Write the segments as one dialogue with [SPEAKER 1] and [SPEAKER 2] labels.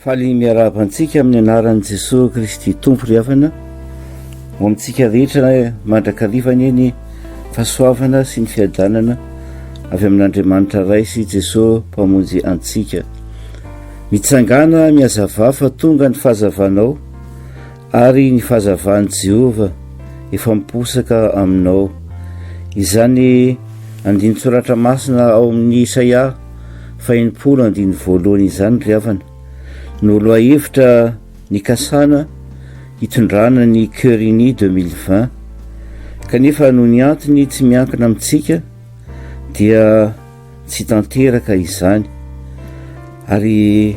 [SPEAKER 1] faly miarabantsika amin'ny anaran'i Jesosy Kristy Tompo ry havana ho amintsika rehetra mandrakarivana eny fahasoavana sy ny fiadanana avy amin'Andriamanitra ray sy Jesosy mpamonjy antsika. Mitsangana miazava fa tonga ny fahazavanao ary ny fahazavan'i Jehova efa miposaka aminao. Izany andiny soratra masina ao amin'ny Isaia 40:1 izany ry havana. Nolo hevitra ny kasana hitondrana ny Cœur Uni 2020 kanefa no ny antony tsy miankina amintsika dia tsy tanteraka izany, ary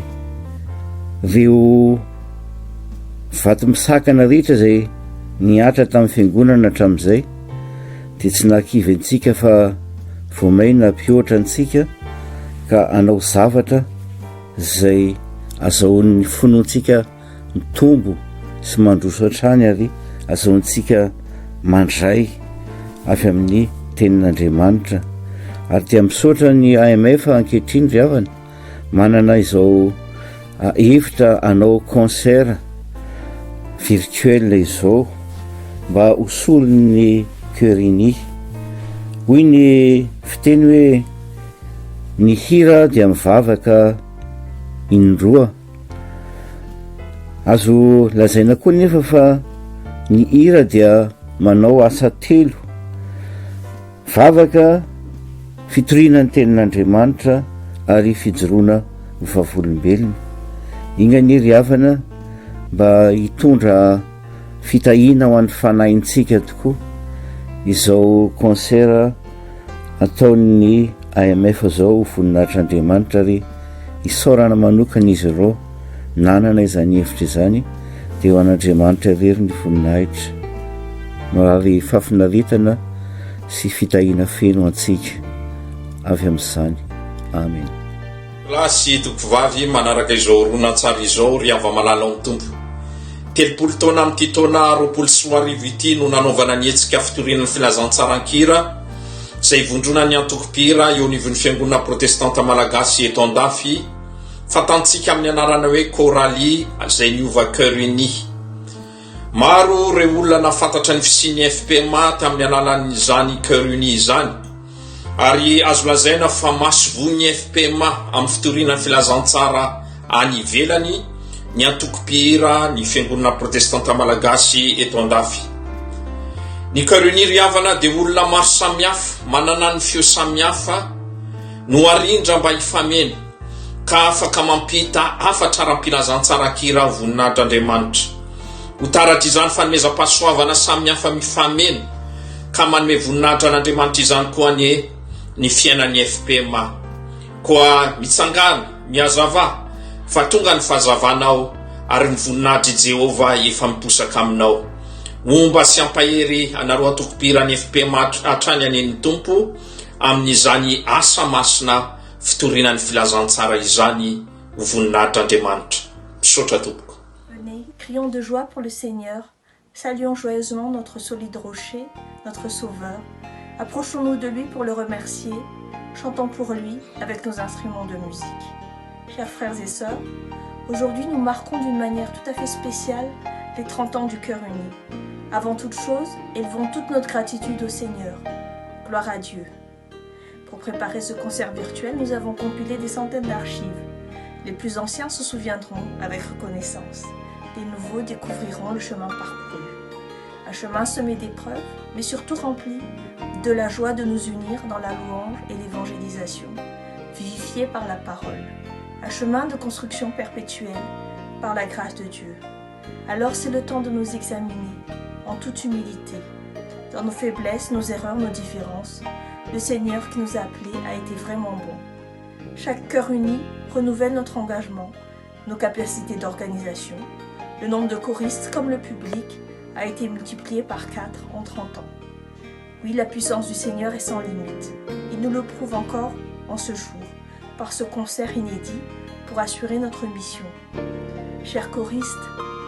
[SPEAKER 1] reo vato misakana rehetra zay niatra tamin'ny fiangonana hatramin'izay dia tsy nankivy antsika fa voamaina mpihoatra antsika ka anao zavatra zay azahoan'ny finoantsika mitombo sy mandroso hatrany, ary azahoantsika mandray avy amin'ny tenin'Andriamanitra. Ary dia misaotra ny AMF ankehitriny ry havana, manana izao hevitra anao concert virtuel izao mba hosolo ny Cœur Uni. Hoy ny fiteny hoe ny hira dia mivavaka indroa. Azo lazaina koa nefa fa ny hira dia manao asa telo: vavaka, fitoriana ny tenin'Andriamanitra ary fijoroana ho vavolombelona. Ingany ry havana mba hitondra fitahiana ho an'ny fanahintsika tokoa izao concert ataon'ny AMF zao voninahitr'Andriamanitra, ary isaorana manokana izy ireo nanana izany hevitra izany dia ho an'Andriamanitra irery ny voninahitra. Marary fafinaretana sy fitahiana feno antsika avy amin'izany. Amen.
[SPEAKER 2] Lasy tompivavy manaraka izao ronan-tsary izao ry ava-malala amin'ny tompo. 30 taona amin'ity taona 20 ity no nanaovana ny hetsika fitorian'ny filazantsarankira izay vondrona ny antoko-pira eo anivon'ny fiangonana protestanta malagasy eto Andafy, fatantsika amin'ny anarana hoe Coralie izay niova Cœur Uni. Maro ireo olona nafantatra ny fisian'ny FPMA tamin'ny alalan'izany Cœur Uni izany, ary azo lazaina fa masovoan'ny FPMA amin'ny fitorian'ny filazantsara any ivelany ny antoko-pira ny fiangonana protestanta malagasy eto Andafy. Ny Cœur Uni ry havana dia olona maro samihafa manana ny feo samihafa no arindra mba hifamena ka afaka mampita afatraram-pilazantsarankira voninahitr'Andriamanitra. Ho taratra izany fanomezam-pahasoavana samihafa mifamena ka manome voninahitra an'Andriamanitra izany koa ny fiainan'ny FPMA. Koa mitsangana miazava fa tonga ny fahazavanao ary ny voninahitry Jehova efa miposaka aminao. Momba sy ampahery anareo antoko-pira ny FPMA hatrany anen'ny tompo amin'izany asa masina fitorinan'ny filazantsara izany ho voninahitr'Andriamanitra. Misaotra tompoko.
[SPEAKER 3] Venez, crions de joie pour le Seigneur, saluons joyeusement notre solide rocher, notre sauveur. Approchons-nous de lui pour le remercier, chantons pour lui avec nos instruments de musique. Chers frères et sœurs, aujourd'hui nous marquons d'une manière tout à fait spéciale les 30 ans du Cœur Uni. Avant toute chose, élevons toute notre gratitude au Seigneur. Gloire à Dieu. Pour préparer ce concert virtuel, nous avons compilé des centaines d'archives. Les plus anciens se souviendront avec reconnaissance. Les nouveaux découvriront le chemin parcouru. Un chemin semé d'épreuves, mais surtout rempli de la joie de nous unir dans la louange et l'évangélisation, vivifié par la parole. Un chemin de construction perpétuelle par la grâce de Dieu. Alors c'est le temps de nous examiner en toute humilité. Dans nos faiblesses, nos erreurs, nos différences, le Seigneur qui nous a appelés a été vraiment bon. Chaque Cœur Uni renouvelle notre engagement, nos capacités d'organisation. Le nombre de choristes comme le public a été multiplié par 4 en 30 ans. Oui, la puissance du Seigneur est sans limite. Il nous le prouve encore en ce jour, par ce concert inédit pour assurer notre mission. Chers choristes,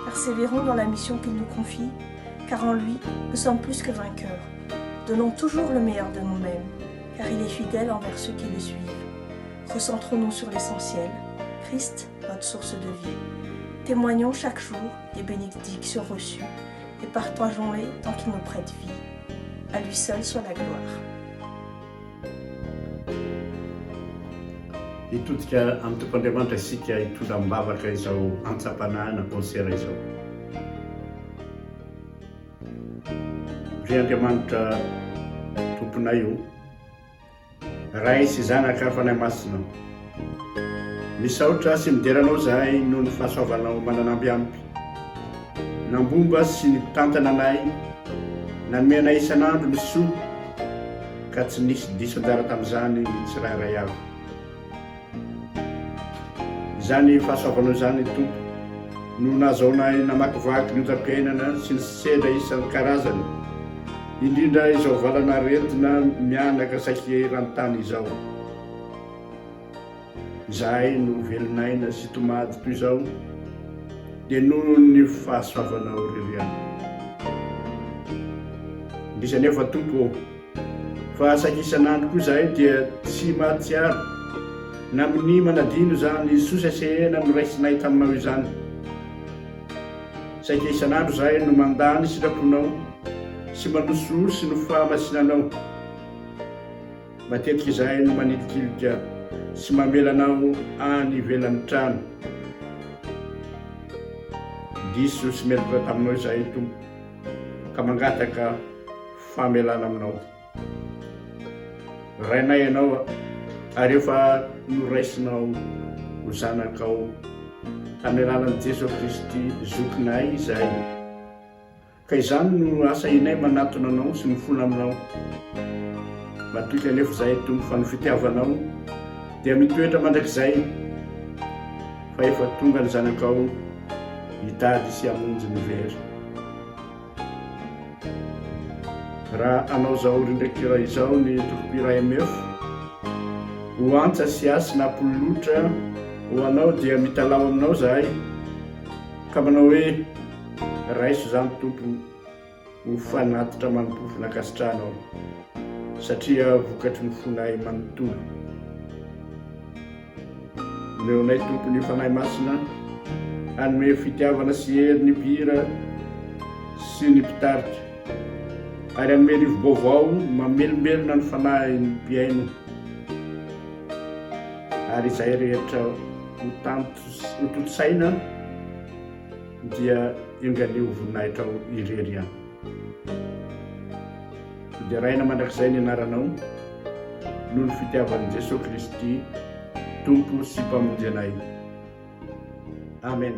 [SPEAKER 3] persévérons dans la mission qu'il nous confie, car en lui, nous sommes plus que vainqueurs. Donnons toujours le meilleur de nous-mêmes, car il est fidèle envers ceux qui le suivent. Recentrons-nous sur l'essentiel, Christ, notre source de vie. Témoignons chaque jour des bénédictions reçues et partageons-les tant qu'il nous prête vie. À lui seul soit la gloire.
[SPEAKER 4] Itodika amin'ny tompon'Andriamanitra isika hitondra mivavaka izao antsapanahana konsera izao. Ry Andriamanitra tomponay io, raha isy zanaka fanahy masina, misaotra sy mideranao zahay noho ny fahasoavanao mananambiampy. Nambomba sy nitantana anay, nanome anay isan'andro ny soa, ka tsy nisy diso anjara tamin'izany ny tsirairay avy. Izany fahasoavanao izany tompo no nahazoanay namakivaky ny onjam-piainana sy ny sedra isan-karazany, indrindra izao valana aretina mianaka saky ranontany izao. Zahay no velonaina sy tomady toy izao dia noho ny fahasoavanao ririana. Indrisy anefa tompo, fa saky isan'andro koa zahay dia tsy mahatsiaro na amin'ny manadino zany sosasehena noraisinay taminao izany. Saika isan'andro zahay no mandany sitraponao sy manoso sy no fahamasinanao. Matetika zahay no manilikilika sy mamelanao any ivelan'ny trano. Diso sy melatra taminao zahay tompo, ka mangataka famelana aminao. Rainay ianao ary efa noraisinao ho zanakao tamin'ny alalan'i Jesosy Kristy zokinay izahay. Ka izany no asa inay manatona anao sy mifona aminao. Matoky anefa zahay tompo fa ny fitiavanao dia mitoetra mandrakizay, fa efa tonga ny zanakao hitady sy hamonjy ny very. Raha anao zao ndraiky raha izao ny tokompira IMF, ho antsa sy asy na pololotra ho anao dia mitalao aminao zahay, ka manao hoe raiso zany tompo ho fanatitra manompofo nakasitranao, satria vokatry ny fonay manontolo. Leonay tompo ny fanahy masina, hanome fitiavana sy hery ny mpihira sy ny mpitarika, ary hanome rivo vaovao mamelombelona ny fanahy ny mpiaino. Ary izay rehetra ho toto-saina dia enganio voninahitra irery any. Dia raina mandrakizay ny anaranao noho ny fitiavan'i Jesosy Kristy, Tompo sy mpamonjy anay. Amen.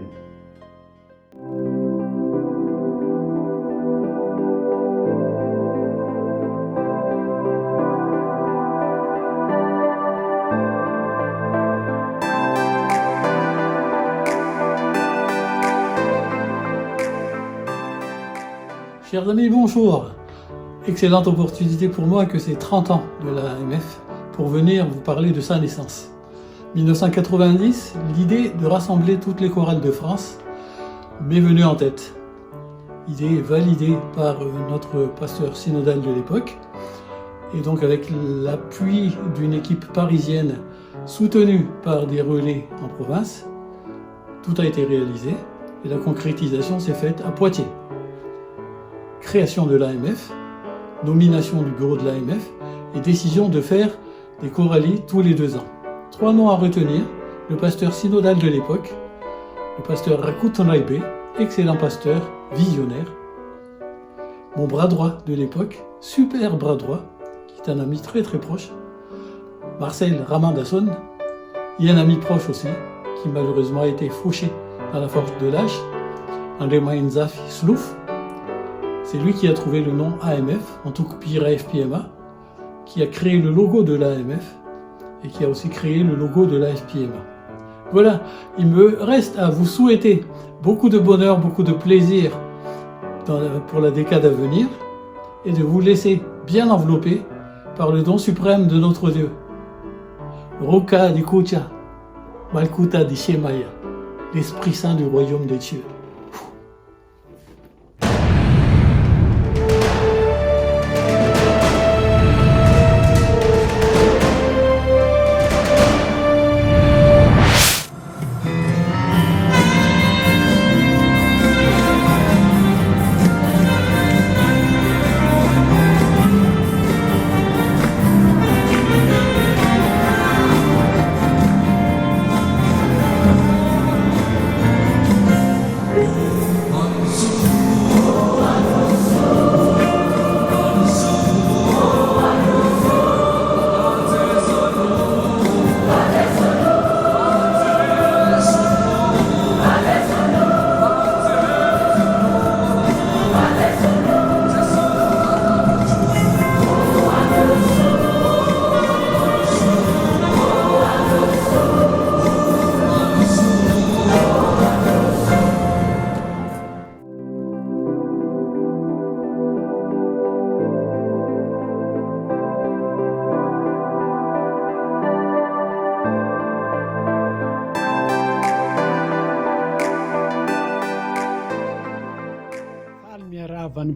[SPEAKER 5] Chers amis, bonjour. Excellente opportunité pour moi que ces 30 ans de l'AMF pour venir vous parler de sa naissance. 1990, l'idée de rassembler toutes les chorales de France m'est venue en tête. Idée validée par notre pasteur synodal de l'époque, et donc avec l'appui d'une équipe parisienne soutenue par des relais en province, tout a été réalisé et la concrétisation s'est faite à Poitiers. Création de l'AMF, nomination du bureau de l'AMF et décision de faire des choralies tous les 2 ans. 3 noms à retenir: le pasteur synodal de l'époque, le pasteur Rakutonaibe, excellent pasteur, visionnaire, mon bras droit de l'époque, super bras droit, qui est un ami très très proche, Marcel Ramandasson, et un ami proche aussi, qui malheureusement a été fauché par la force de l'âge, André Nzafi Slouf. C'est lui qui a trouvé le nom AMF, en tout pire AFPMA, qui a créé le logo de l'AMF et qui a aussi créé le logo de l'AFPMA. Voilà, il me reste à vous souhaiter beaucoup de bonheur, beaucoup de plaisir pour la décade à venir et de vous laisser bien envelopper par le don suprême de notre Dieu. Roka di Kucha, Malkuta di Shemaya, l'Esprit Saint du royaume des cieux.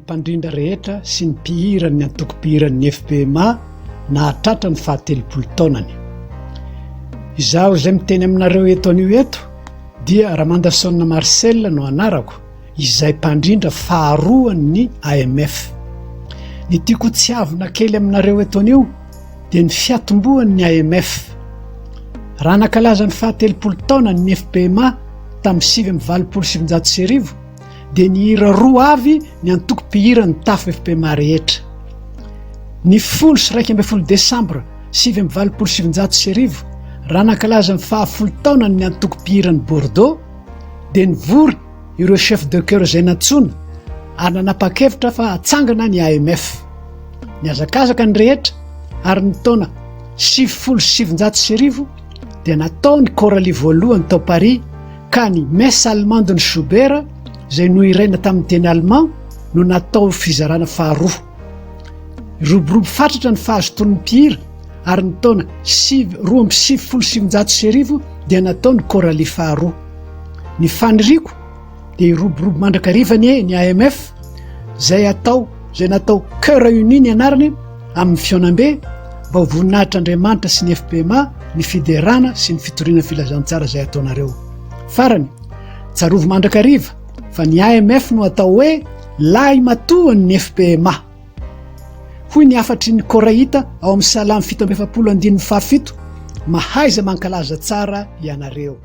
[SPEAKER 6] mpandrindra rehetra sy ny mpihirany antoko-pihiran'ny FPMA na hatratra ny 70 taonany. Izaho izay miteny aminareo eto anio eto dia Ramandason Marcel no anarako, izay mpandrindra faharoan'ny AMF. Ny tiako tsiavina kely aminareo eto anio dia ny fiatombohan'ny AMF. Raha nankalaza ny 70 taona ny FPMA tamin'ny 1979 dia ny hira roa avy ny antoko-pihiran'ny tafo FPMA rehetra. Ny 12 Desambra 1979 raha nankalaza ny 10 taona ny antoko-pihiran'ny Bordeaux dia nivory ireo chef de chœur izay nantsona ary nanapa-kevitra fa hatsangana ny AMF. Niazakazaka ny rehetra ary ny taona 1700 dia natao ny Coralie voalohany tao Paris ka ny messe allemande ny Schubert izay nohiraina tamin'ny teny allemand no natao fizarana faharoa. Roborobro fatratra ny fahazotoan'ny mpihira ary ny taona 1770 dia natao ny Coralie faharoa. Ny faniriko dia iroborobo mandrakarivany ny AMF izay natao cœur réuni ny anarany amin'ny fionambe mba ho voninahitr'Andriamanitra sy ny FPMA ny fiderana sy ny fitoriana filazantsara izay ataonareo. Farany, tsarovo mandrakariva fa ny AMF no atao hoe lahy matohan'ny FPMA. Hoy ny afatry ny Koraita ao amin'ny Salamy 7:7 mahaiza mankalaza tsara ianareo.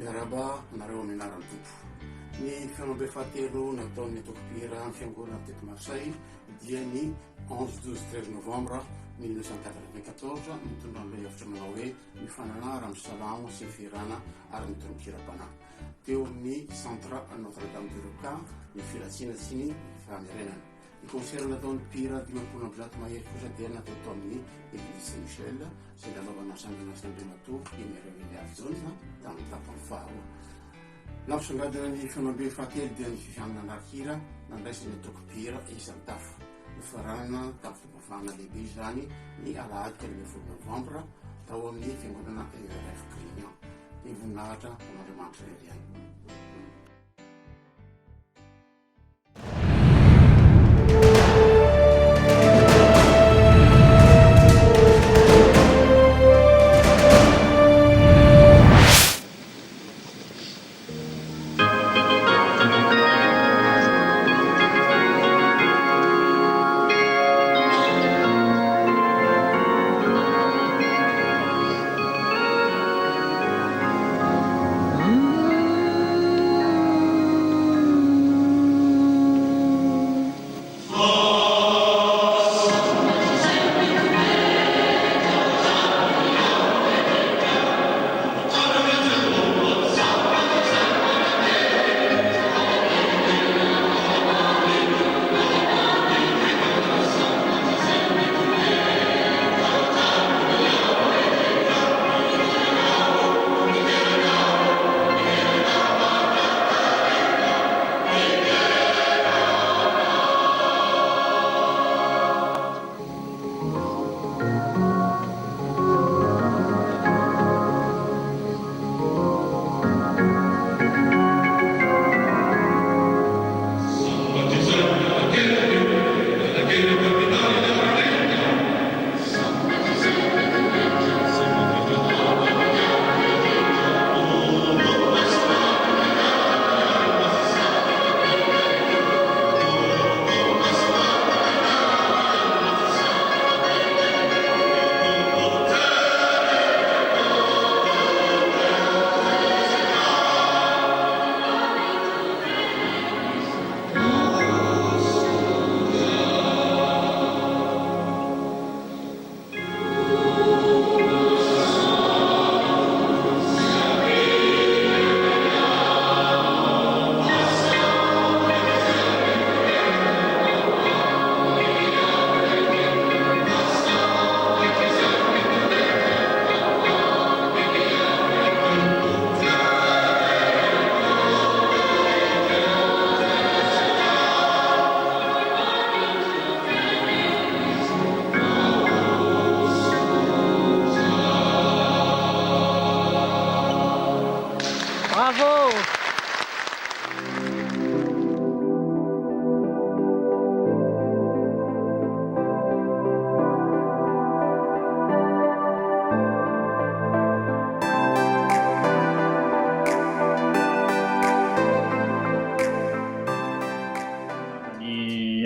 [SPEAKER 7] miaraba nareo amin'ny anaran'ny tompo. Ny fianambe fahatelo nataon'ny tokopira amin'ny fiangonana teto Marseille dia ny 11-12-13 novembre 1994 mitondra an'ilay hevitra manao hoe mifanana Ramsalamo sy ny firana ary ny torokiram-panahy teo amin'ny centre Notre-Dame du Rocan ny filatsina sy ny famerenana. Ny concert nataon'ny mpira 50 mahery kosa dia natao tao amin'ny église Saint-Michel izay nanaovana sangana Saint-Donato Emerveille Arizona tamin'ny tapany faharoa. Lampisongadina ny fianambe fahatelo dia ny fifianana anarkira nandraisany tokopira isan'ny tafo. Nofarana tamin'ny fipavahana lehibe izany ny alahady 1 novembre tao amin'ny fiangonana ERF Grignan. Ny voninahitra an'Andriamanitra iray ihany.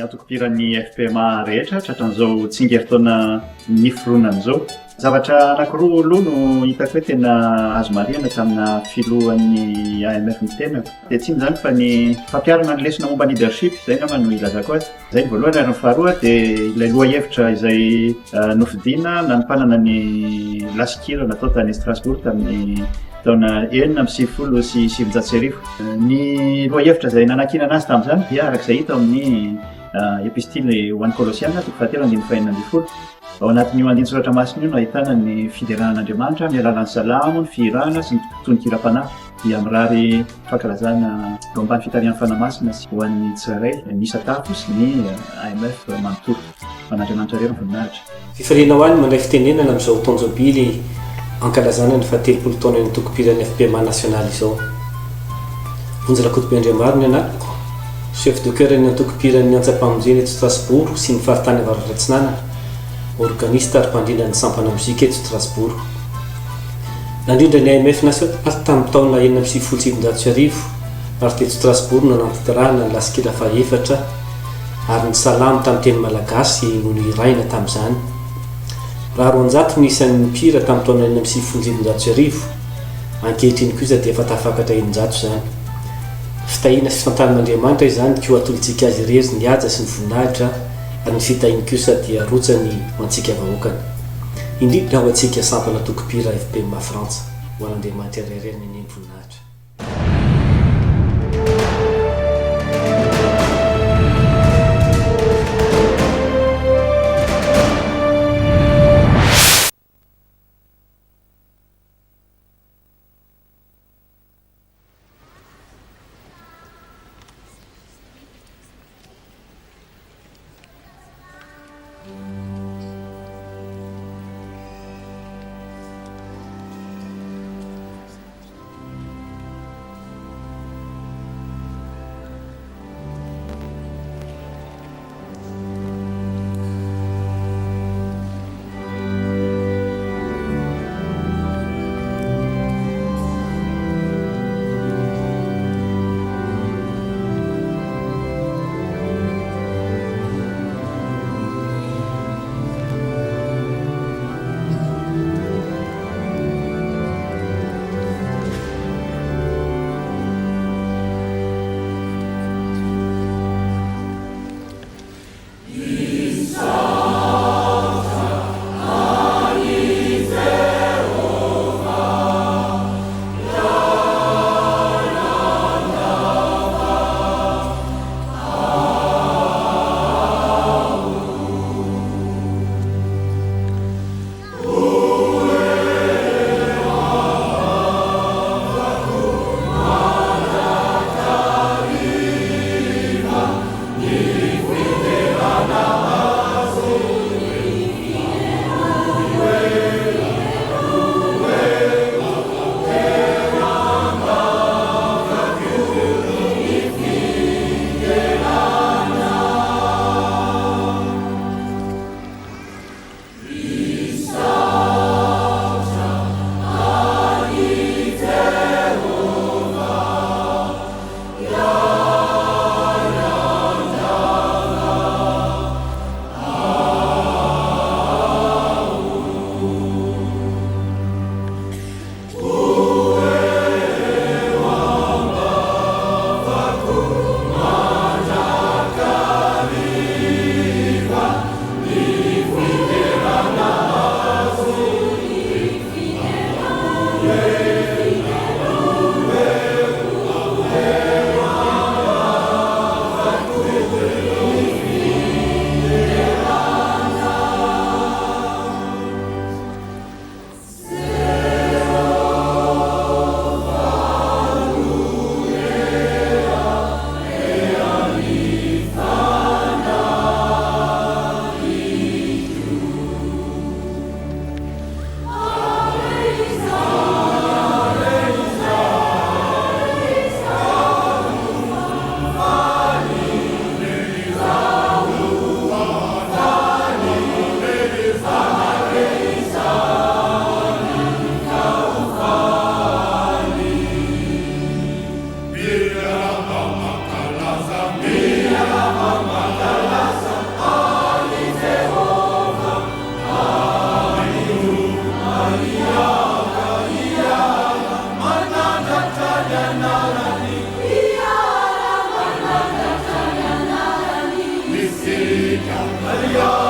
[SPEAKER 8] Atokopirany FPMA rehetra tratran'izao tsingeritaona niforonan izao. Zavatra anankiroa aloha no hitako hoe tena azo marihana tamina filohan'ny AMF ny tenako. Dia tsy inona izany fa ny fampiarana ny lesona momba leadership, izay angamba no ilazako azy. Izay ny voalohany ary ny faharoa dia ilay lohahevitra izay nofidiana nanimpanana ny lasikira natao tany Strasbourg tamin'ny taona 1990 sy 1970. Ny lohahevitra izay nanankiana anazy tamin'izany dia arak'izay hita amin'ny epistile ho an'ny Kolosiana toko fahatelo andiny fahaenina ambin'ny folo. Ao anatin'io andiny soratra masina io no ahitana ny fideran'Andriamanitra amin'ny alalan'ny salamo, ny firana sy ny tononkira-panahy dia mirary fankalazana eo ambany fitarian'ny fanamasina sy ho an'ny tsirairay ny Satafo sy ny AMF manontolo fan'Andriamanitra rero ny voninahitra.
[SPEAKER 9] Fifaliana ho any mandray fitenenana amin'izao taonjobily ankalazana ny fahatelopolo taona ny tokopirany FPMA nasionaly izao. Vonjy-Rakotobeandriamaro ny anarako, chef de cœur ny antokopirany antsapamonjeny eto Strasbourg sy ny faritany avaratsinanana, organiste ary mpandrindra ny sampana mozika eto Strasbourg. Nandrindra ny AMF nasionaly tamin'ny taona 1970 ary teto Strasbourg no nantanterahana ny lasikila fahaefatra ary ny salamo tamin'ny teny malagasy no niraina tamin'izany. Raha roanjato ny isan'ny mpira tamin'ny taona 1970 ankehitriny koa iza dia efa tafakatra eninjato zany fitahina sy fantanin'Andriamanitra izany ko atolontsika azy irery ny haja sy ny voninahitra ary ny fitahiny kosa dia rotsany ho antsika vahoakana indrindra ho antsika sampana tokopira FPMA Frantsa ho an'Andriamanitra irery ny neny voninahitra.
[SPEAKER 10] Maria,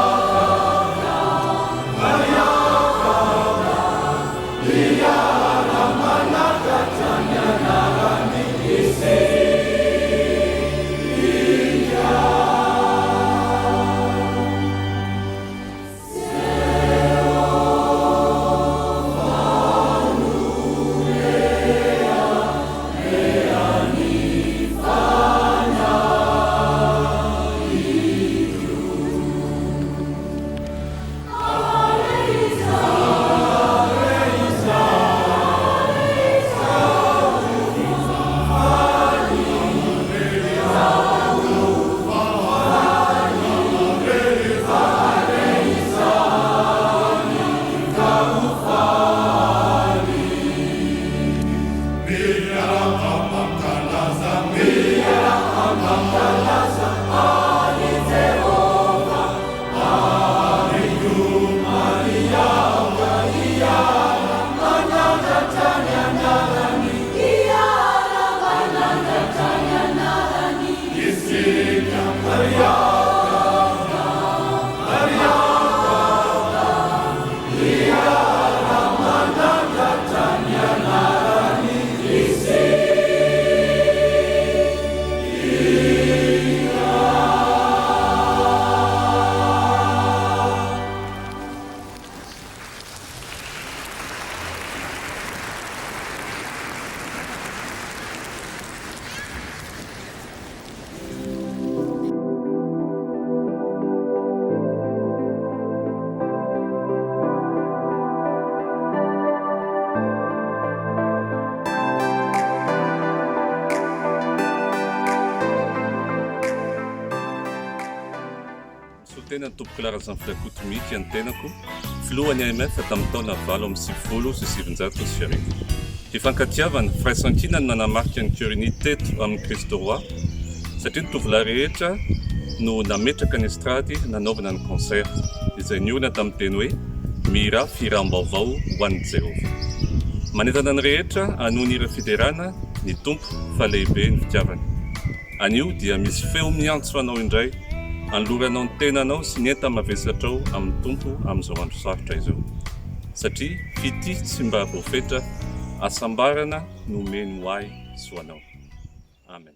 [SPEAKER 10] tena tompoko karazana filakotomika ny tenako filohan'ny IMF tamin'ny taona 1997. Fifankatiavana firaisan-kinany nanamarika ny cœur-uni teto amin'ny Kristo Roi satria ny tovolahy rehetra no nametraka ny estrady nanaovana ny concert izay niona tamin'ny teny hoe mira firam-baovao ho an'ny Jehova. Manentana ny rehetra anoho ny hira fiderana ny tompo fa lehibe ny fitiavana. Anio dia misy feo miantso anao indray anloranao ny tenanao sy ny enta mavesatrao amin'ny tompo amin'izao andro sarotra izao. Satria fity tsy mba voafetra asambarana no meno ho ahy soanao. Amen.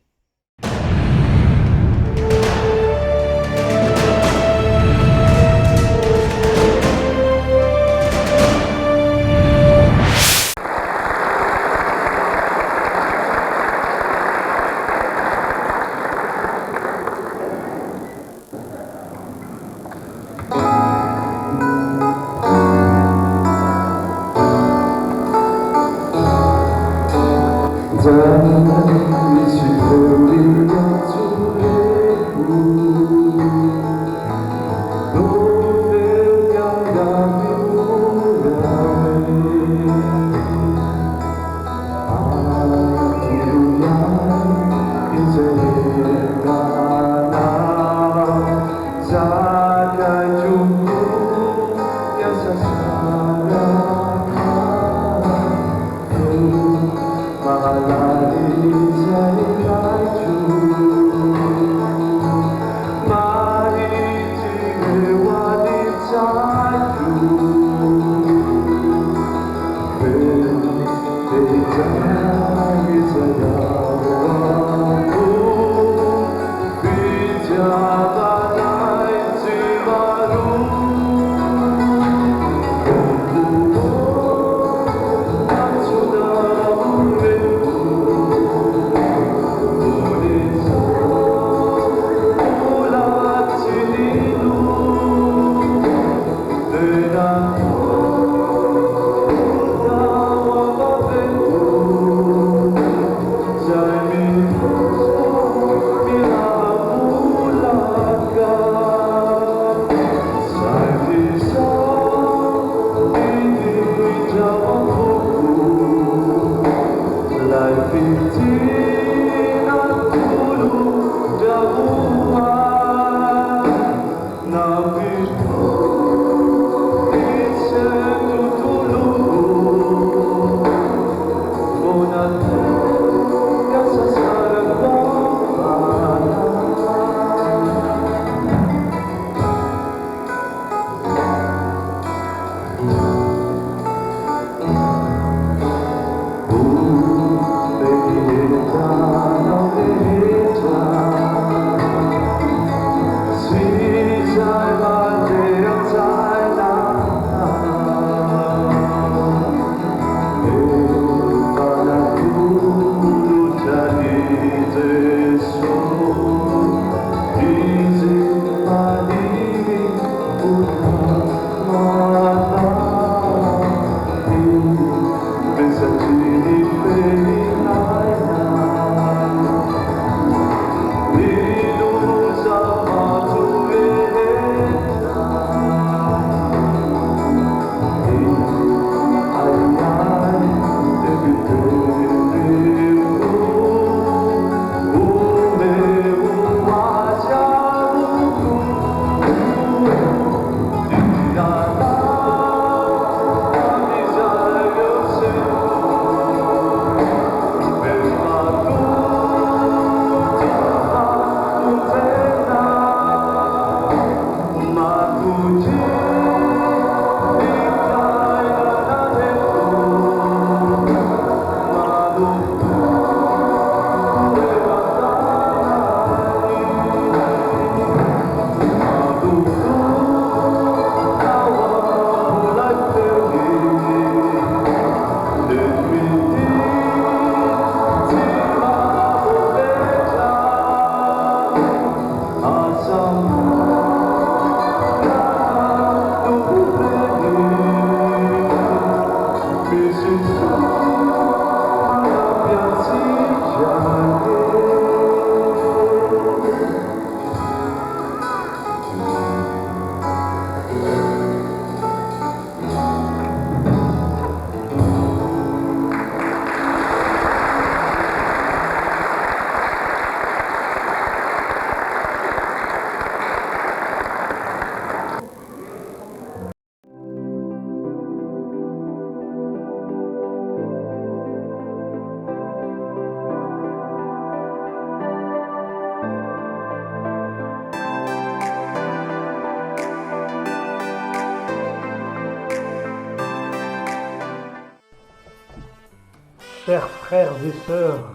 [SPEAKER 11] Chers frères et sœurs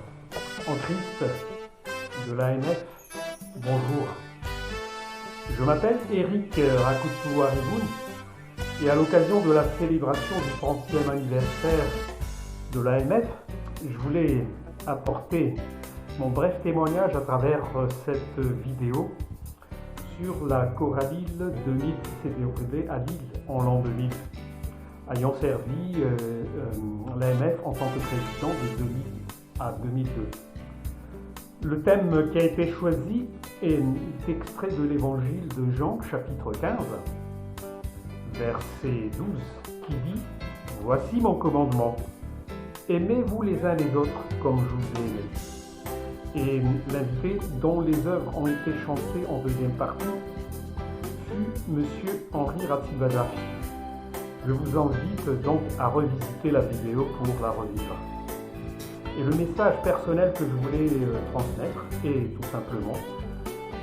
[SPEAKER 11] en Christ de l'AMF, bonjour. Je m'appelle Eric Rakutu Ariboun et à l'occasion de la célébration du 30e anniversaire de l'AMF, je voulais apporter mon bref témoignage à travers cette vidéo sur la Chorale 2000 qui s'est déroulée à Lille en l'an 2000, ayant servi l'AMF en tant que président de 2000 à 2002. Le thème qui a été choisi est extrait de l'évangile de Jean, chapitre 15, verset 12, qui dit « Voici mon commandement, aimez-vous les uns les autres comme je vous ai aimé. » Et l'invité dont les œuvres ont été chantées en deuxième partie fut M. Henri Ratsibada. Je vous invite donc à revisiter la vidéo pour la revivre. Et le message personnel que je voulais transmettre est tout simplement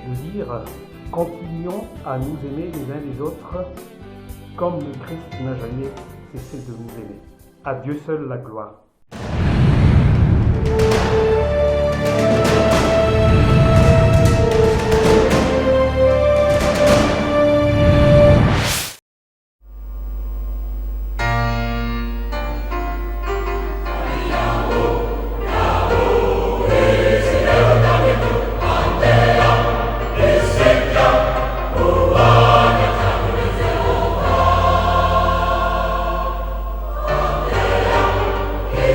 [SPEAKER 11] de dire « Continuons à nous aimer les uns les autres comme le Christ n'a jamais cessé de nous aimer. À Dieu seul la gloire. »
[SPEAKER 12] Yeah.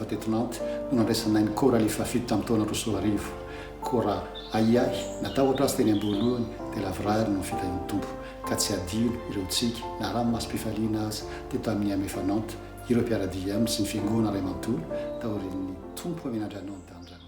[SPEAKER 7] rehefa tetonanty no nandraisanay ny kora le fafito tamin'ny taona rosoa arivo kora aiahy natao oatra azy teny amboalohany dia lavirary no fitahiny tompo ka tsy adino ireo tsika na raha masom-pifaliana azy teto amin'ny amefananta ireo mpiaradia aminy sy ny fiangonana ray manontolo taorin'ny tompo amenandranao ny tandrano.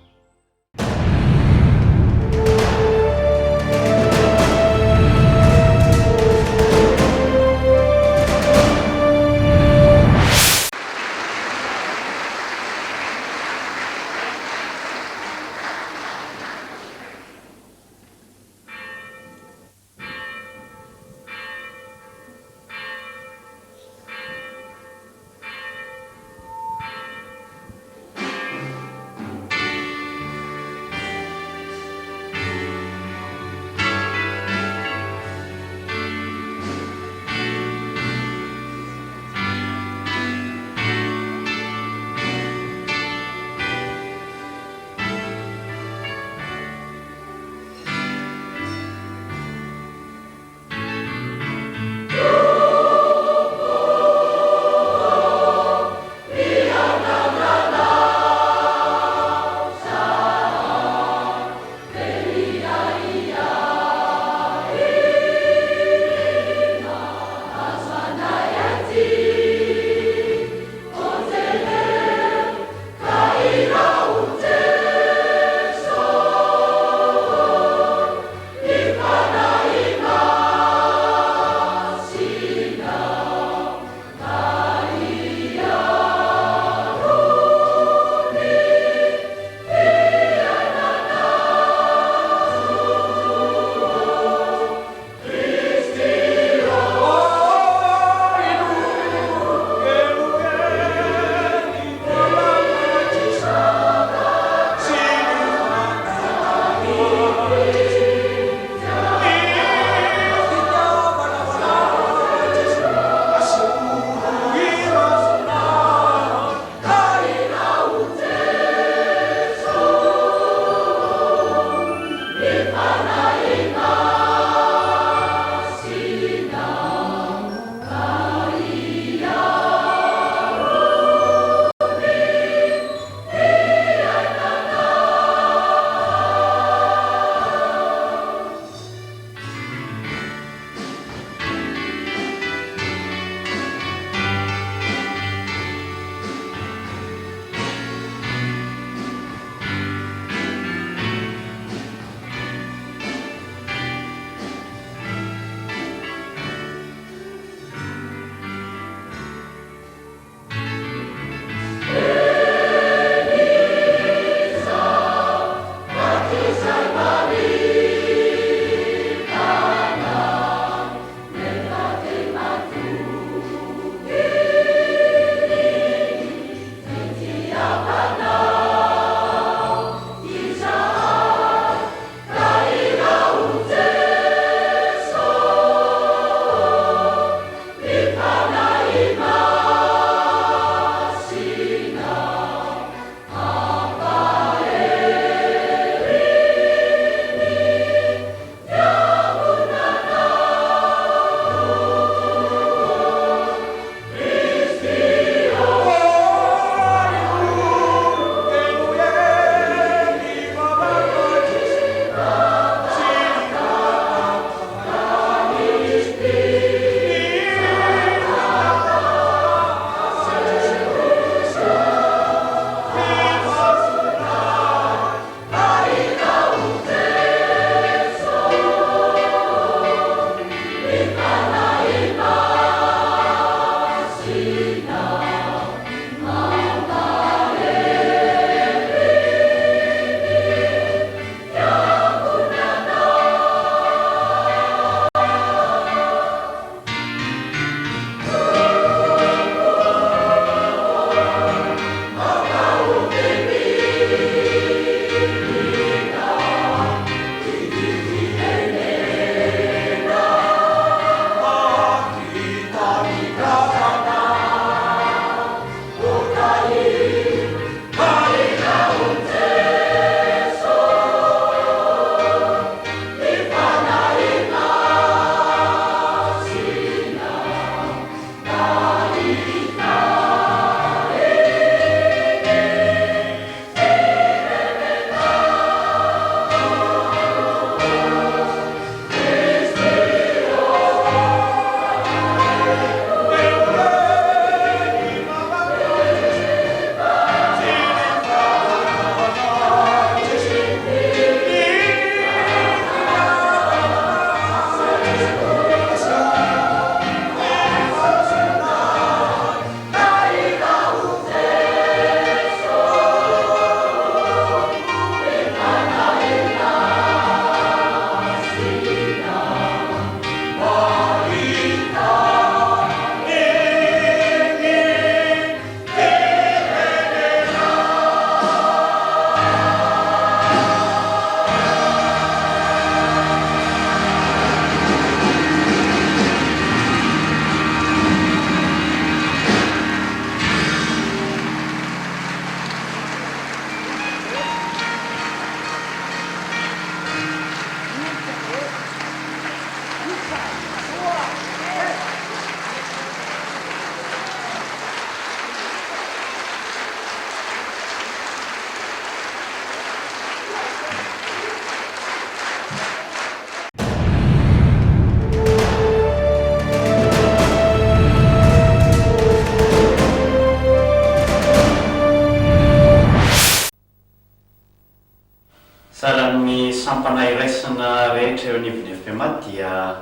[SPEAKER 8] teo anivon'ny FPMA dia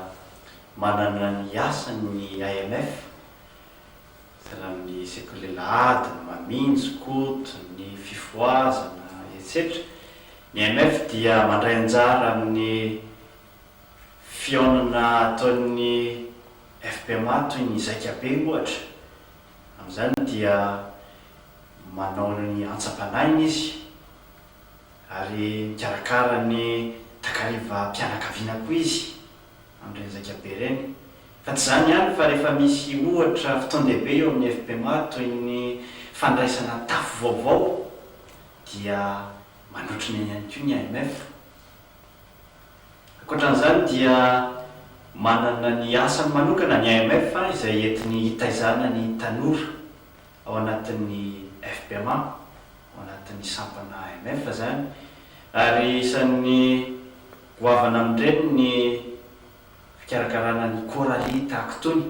[SPEAKER 8] manana ny asany IMF ny sekolelady, ny maminjoko, ny fifoazana etc. Ny IMF dia mandray anjara amin'ny fionana ataon'ny FPMA toy ny zaikabe ohatra. Amin'izany dia manao ny antsapanainy izy ary mikarakara ny takariva mpianakaviana koa izy amin'ireny zaikabe ireny. Fa tsy zany ihany fa rehefa misy ohatra fotoan-dehibe eo amin'ny FPMA toy ny fandraisana tafo vaovao dia manotry ny ihany koa ny IMF. Ankoatran'izany dia manana ny asany manokana ny IMF izay entiny hitaizana ny tanora ao anatin'ny FPMA, ao anatin'ny sampana IMF zany, ary isan'ny goavana amin'ireny ny fikarakarana ny koraly tahaka tony.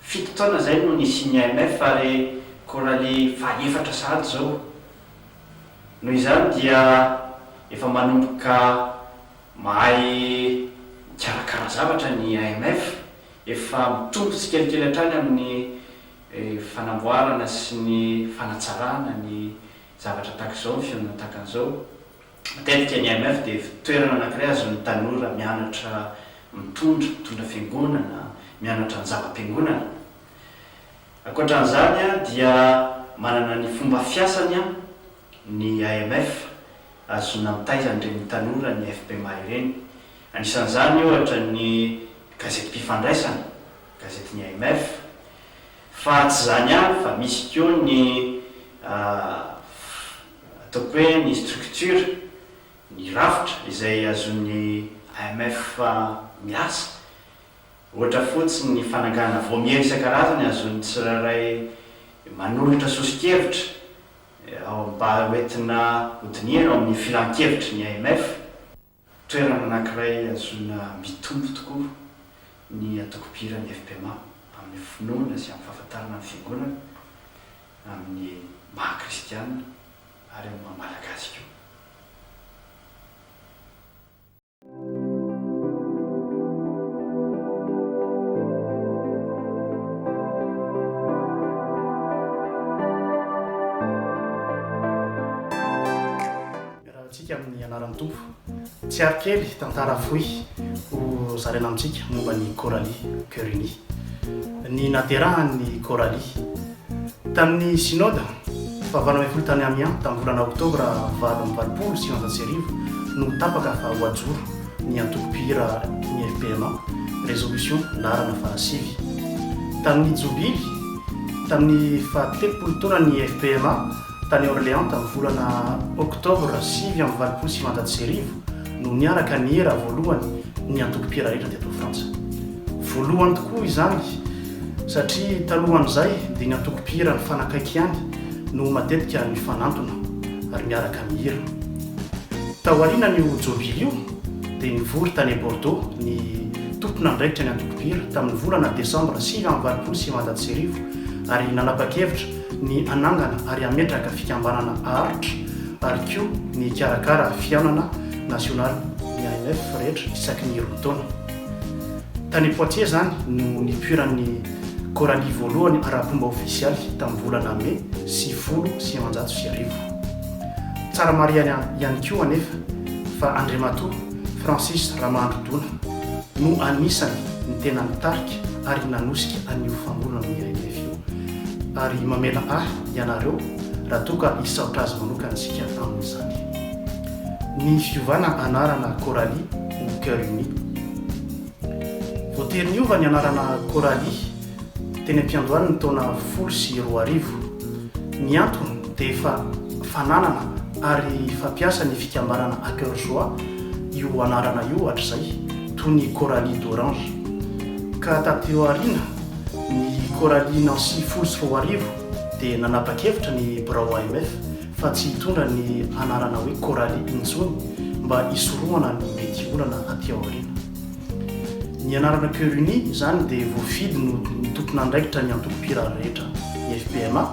[SPEAKER 8] 7 taona zay no nisian'ny IMF ary koraly faha-efatra sahady zao. Noho izany dia efa manomboka mahay mikarakara zavatra ny IMF, efa mitombo tsikelikely hatrany amin'ny fanamboarana sy ny fanatsarana ny zavatra tahaka izao, ny fiainana tahaka an'izao. Matetika ny IMF dia toerana anankiray azon'ny tanora mianatra mitondra fiangonana, mianatra ny zava-piangonana. Ankoatran'izany dia manana ny fomba fiasany ny IMF azona mitaizana ireny tanora ny FPMA ireny. Anisan'izany ohatra ny gazety mpifandraisana, gazetin'ny IMF. Fa tsy zany ihany fa misy koa ny ataoko hoe ny structure, ny rafitra izay azon'ny IMF miasa. Ohatra fotsiny ny fanangana voamiera isan-karazany azon'ny tsirairay manolotra sosikevitra mba hoentina hodiniana ao amin'ny filan-kevitry ny IMF. Toerana anankiray azona mitombo tokoa ny atokopirany FPMA amin'ny finoana sy amin'ny fahafantarana ny fiangonana, amin'ny maha-kristianina ary amin'ny maha-malagasy koa.
[SPEAKER 11] Rahantsika amin'ny anaran'ny tompo, tsy ary kely tantara fohy ho zaraina amintsika momba ny Coralie Cœur Uni. Ny naterahan'ny Coralie tamin'ny synode fahavalo tany Amiens tamin'ny volana oktobra 2020 no tapaka fa ho ajoro ny antoko-pihira ny FPMA résolution larana fa 9. Tamin'ny jobily tamin'ny faha-telopolo taona ny FPMA tany Orléans tamin'ny volana oktobra 2020 no niaraka ny era voalohany ny antoko-pihira rehetra teto Frantsa. Voalohany tokoa izany satria talohan'izay dia ny antoko-pihira ny fanakaiky ihany no matetika mifanantona ary miaraka mihira. Taoriana ny jobily io dia nivory tany Bordeaux ny tompona andraikitra ny antoko-pihira tamin'ny volana desambra 2020 ary nanapa-kevitra ny anangana ary ametraka fikambanana aharitra ary koa ny karakara fianana nasionaly ny IMF rehetra isaky ny roa taona. Tany Poitiers zany no nipoiran'ny Coralie voalohany ara-pomba ofisialy tamin'ny volana Mai 1990. Tsara mariana ihany koa anefa fa Andriamatoa Francis Ramanodona no anisany ny tena nitarika ary nanosika an'io fambolana ny IMF io. Ary mamela ianareo raha toka hisaotra azy manokana isika amin'izany. Ny fiovana anarana Coralie Cœur Uni. Voatery niova ny anarana Coralie teny am-piandohany ny taona 2020. Ny antony dia efa fananana ary fampiasa ny fikambanana à cœur joie io anarana io hatrizay toy ny Coralie d'Orange. Ka tateo aoriana ny Coralie Nancy 2020 dia nanapa-kevitra ny birao IMF fa tsy hitondra ny anarana hoe Coralie intsony mba hisorohana ny mety olana aty aoriana. Ny anarana Cœur Uni zany dia voafidy no tompona andraikitra ny antoko-pihira rehetra ny FPMA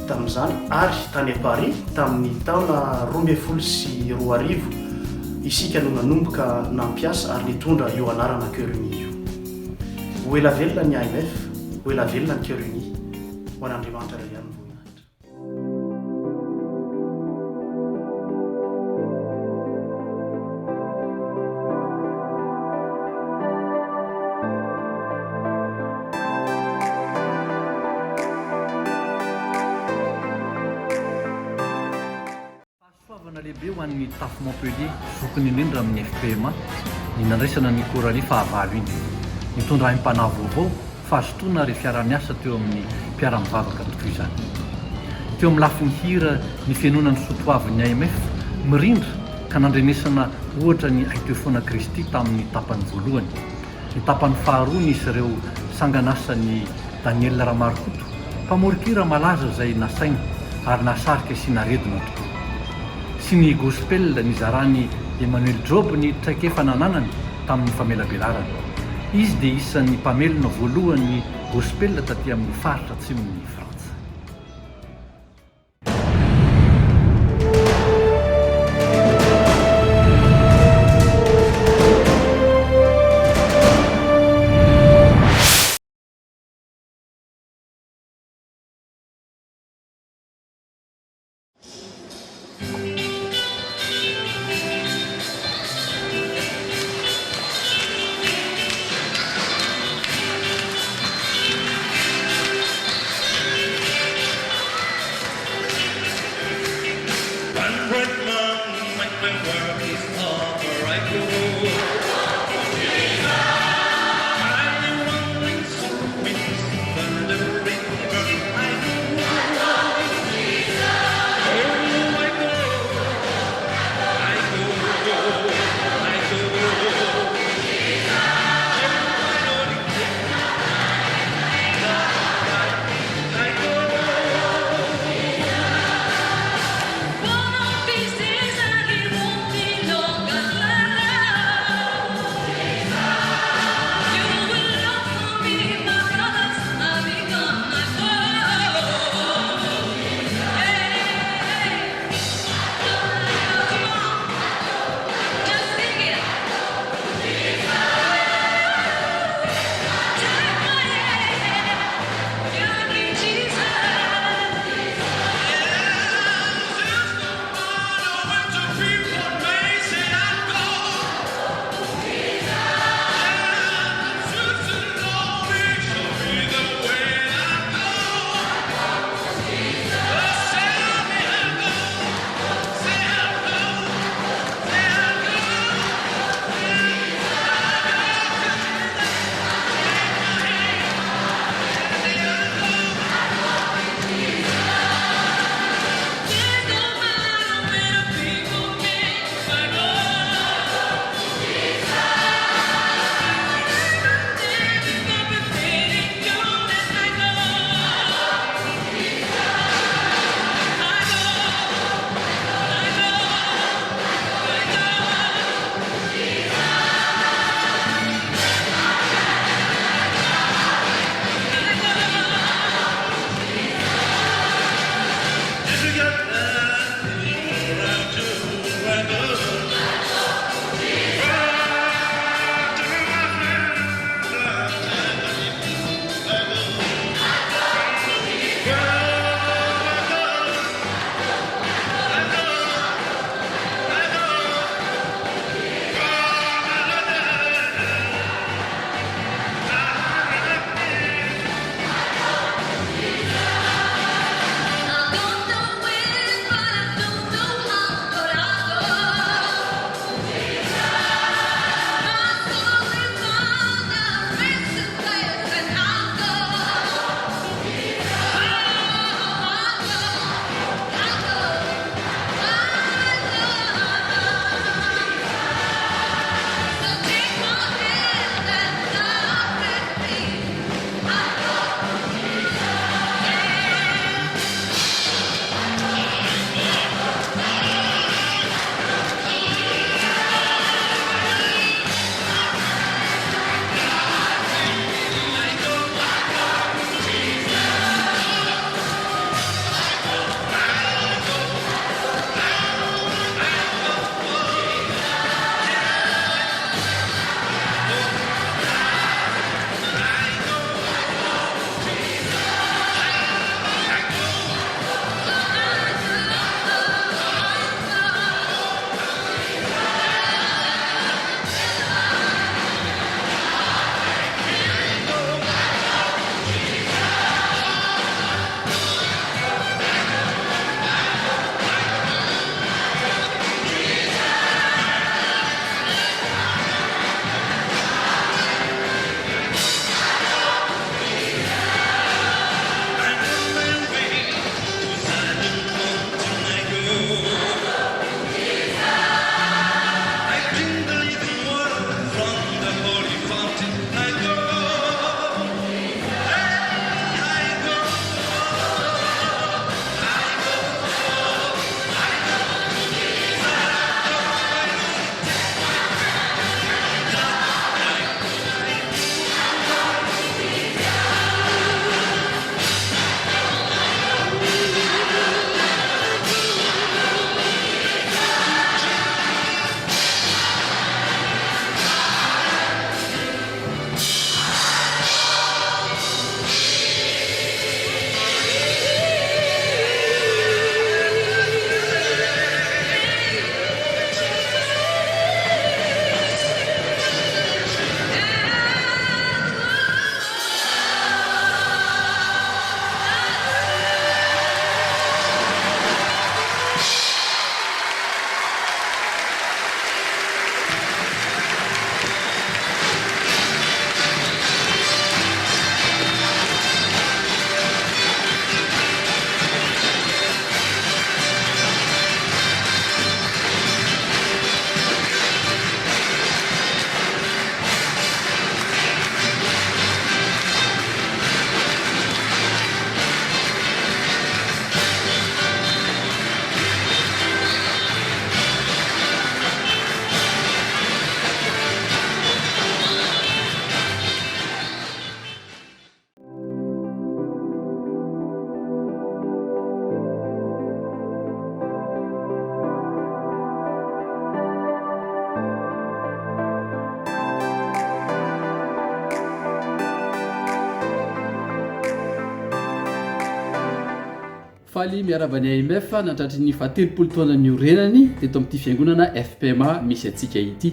[SPEAKER 11] tamin'izany ary tany Paris tamin'ny taona 2020
[SPEAKER 12] isika no nanomboka nampiasa ary nitondra io anarana cœur uni io. Ho ela velona ny AMF, ho ela velona ny cœur uni, ho an'Andriamanitra ray ihany voninahitra.
[SPEAKER 13] Lehibe ho an'ny tafo Montpellier zokony indrindra amin'ny FPMA ny nandraisana ny Coralie fahavalo iny nitondra haim-panahy vaovao fahazotoana ary fiara-miasa teo amin'ny mpiara-mivavaka tokoa izany. Teo amin'ny lafiny hira ny fianonan'ny soatoavin'ny AMF mirindra ka nandrenesana ohatra ny aitefoana Kristy tamin'ny tapany voalohany. Ny tapany faharoa nisy ireo sangan'asan'ny Daniel Ramarokoto, mpamorikira malaza izay nasaina ary nasarika sy naredina tokoa. Sy ny gospel nizarany Emmanuel Job ny traikefa nananany tamin'ny famelabelarana. Izy dia isan'ny mpamelona voalohany gospel taty amin'ny faritra atsimon'ny Frantsa.
[SPEAKER 14] faly miaraba ny AMF nandratry ny fahatelopolo taona ny orenany teto amin'ity fiangonana FPMA misy atsika ity.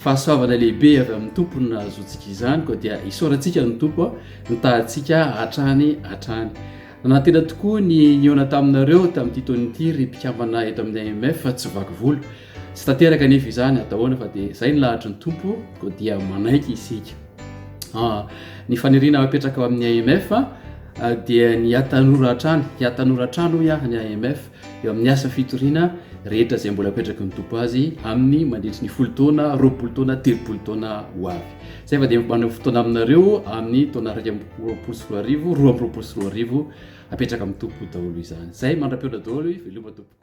[SPEAKER 14] Fahasoavana lehibe avy amin'ny tompo no nahazoantsika izany koa dia isaorantsika ny tompo nitahantsika hatrany. Nanantena tokoa ny niona taminareo tamin'ity taon'ity ry-mpikambana eto amin'ny AMF tsy vaky volo. Tsy tanteraka nefa izany atahoana fa dia izay ny lahatra ny tompo koa dia manaiky isika. Ny faniriana apetraka amin'ny AMF dia ny atanora trano ny AMF eo amin'ny asa fitoriana rehetra izay mbola apetraka ny tompo azy amin'ny mandritry ny 10 taona, 20 taona, 30 taona ho avy. Zay fa dia manao fotoana aminareo amin'ny taona 2022 apetraka amin'ny tompo daholo izany. Zay mandra-peona daholo veloma tompo.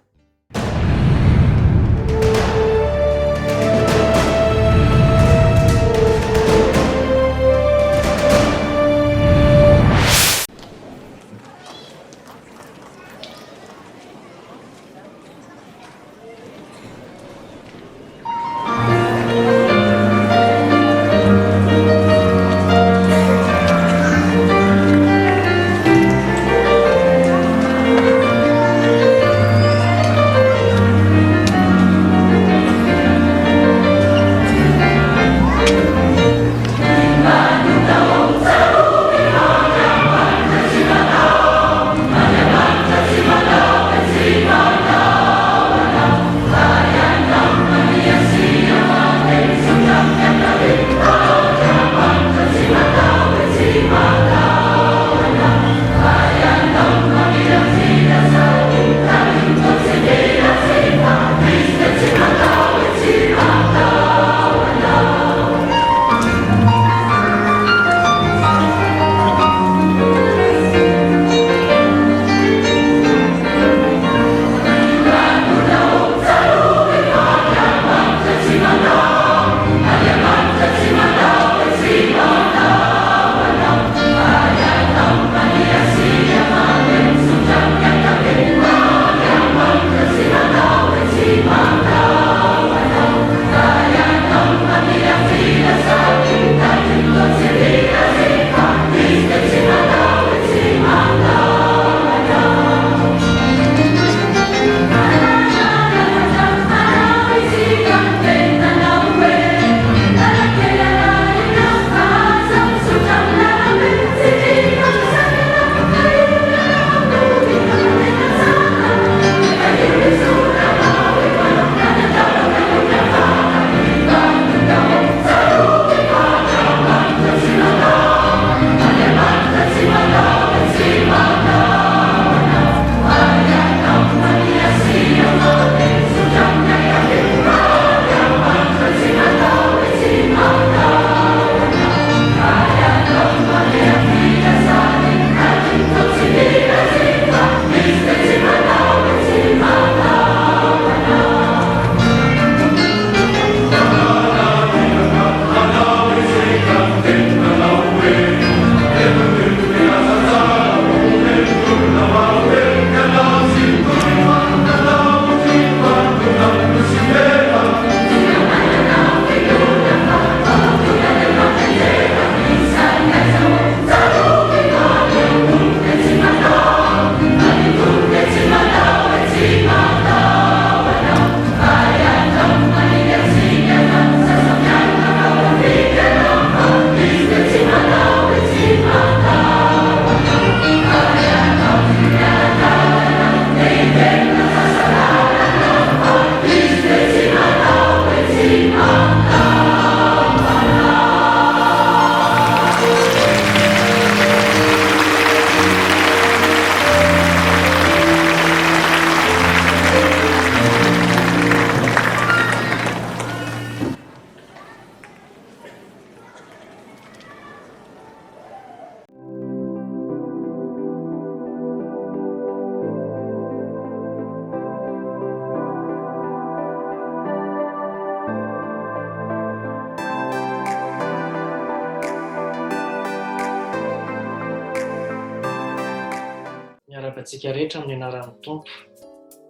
[SPEAKER 15] Miaraka antsika rehetra amin'ny anaran'ny tompo,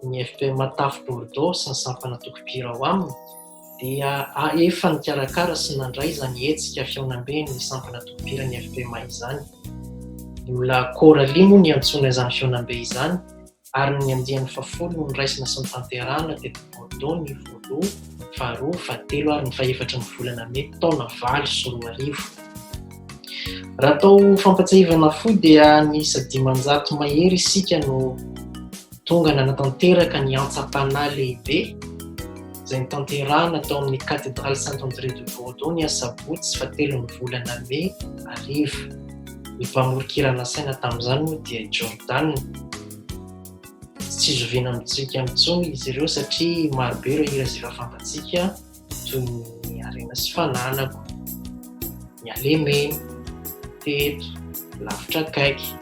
[SPEAKER 15] ny FPMA Tafy Bordeaux sy ny sampana tokopira ao aminy dia efa nikarakara sy nandray izany hetsika fiaonam-be ny sampana tokopira ny FPMA izany. Ny olona Coralie moa ny antsoina izany fiaonam-be izany ary ny andian'ny fafolo no niraisina sy ny tanterahana teto Bordeaux ny voaloha, faharoa, fahatelo ary ny fahaefatra ny volana May taona 2024. Raha atao fampatsahivana fohy dia niisa 500 mahery isika no tonga nanatanteraka ny antsa-panahy lehibe izay nitanterahana tao amin'ny cathédrale Saint-André de Bordeaux ny asabotsy fahatelo ny volana May arivo. Ny mpamorikirana saina tamin'izany moa dia Jordan. Tsy zoviana amintsika amintsony izy ireo satria marobe ireo hira izay fantatsika toy ny Harena sy Fananako, ny Alemena, Teto, Lavitra akaiky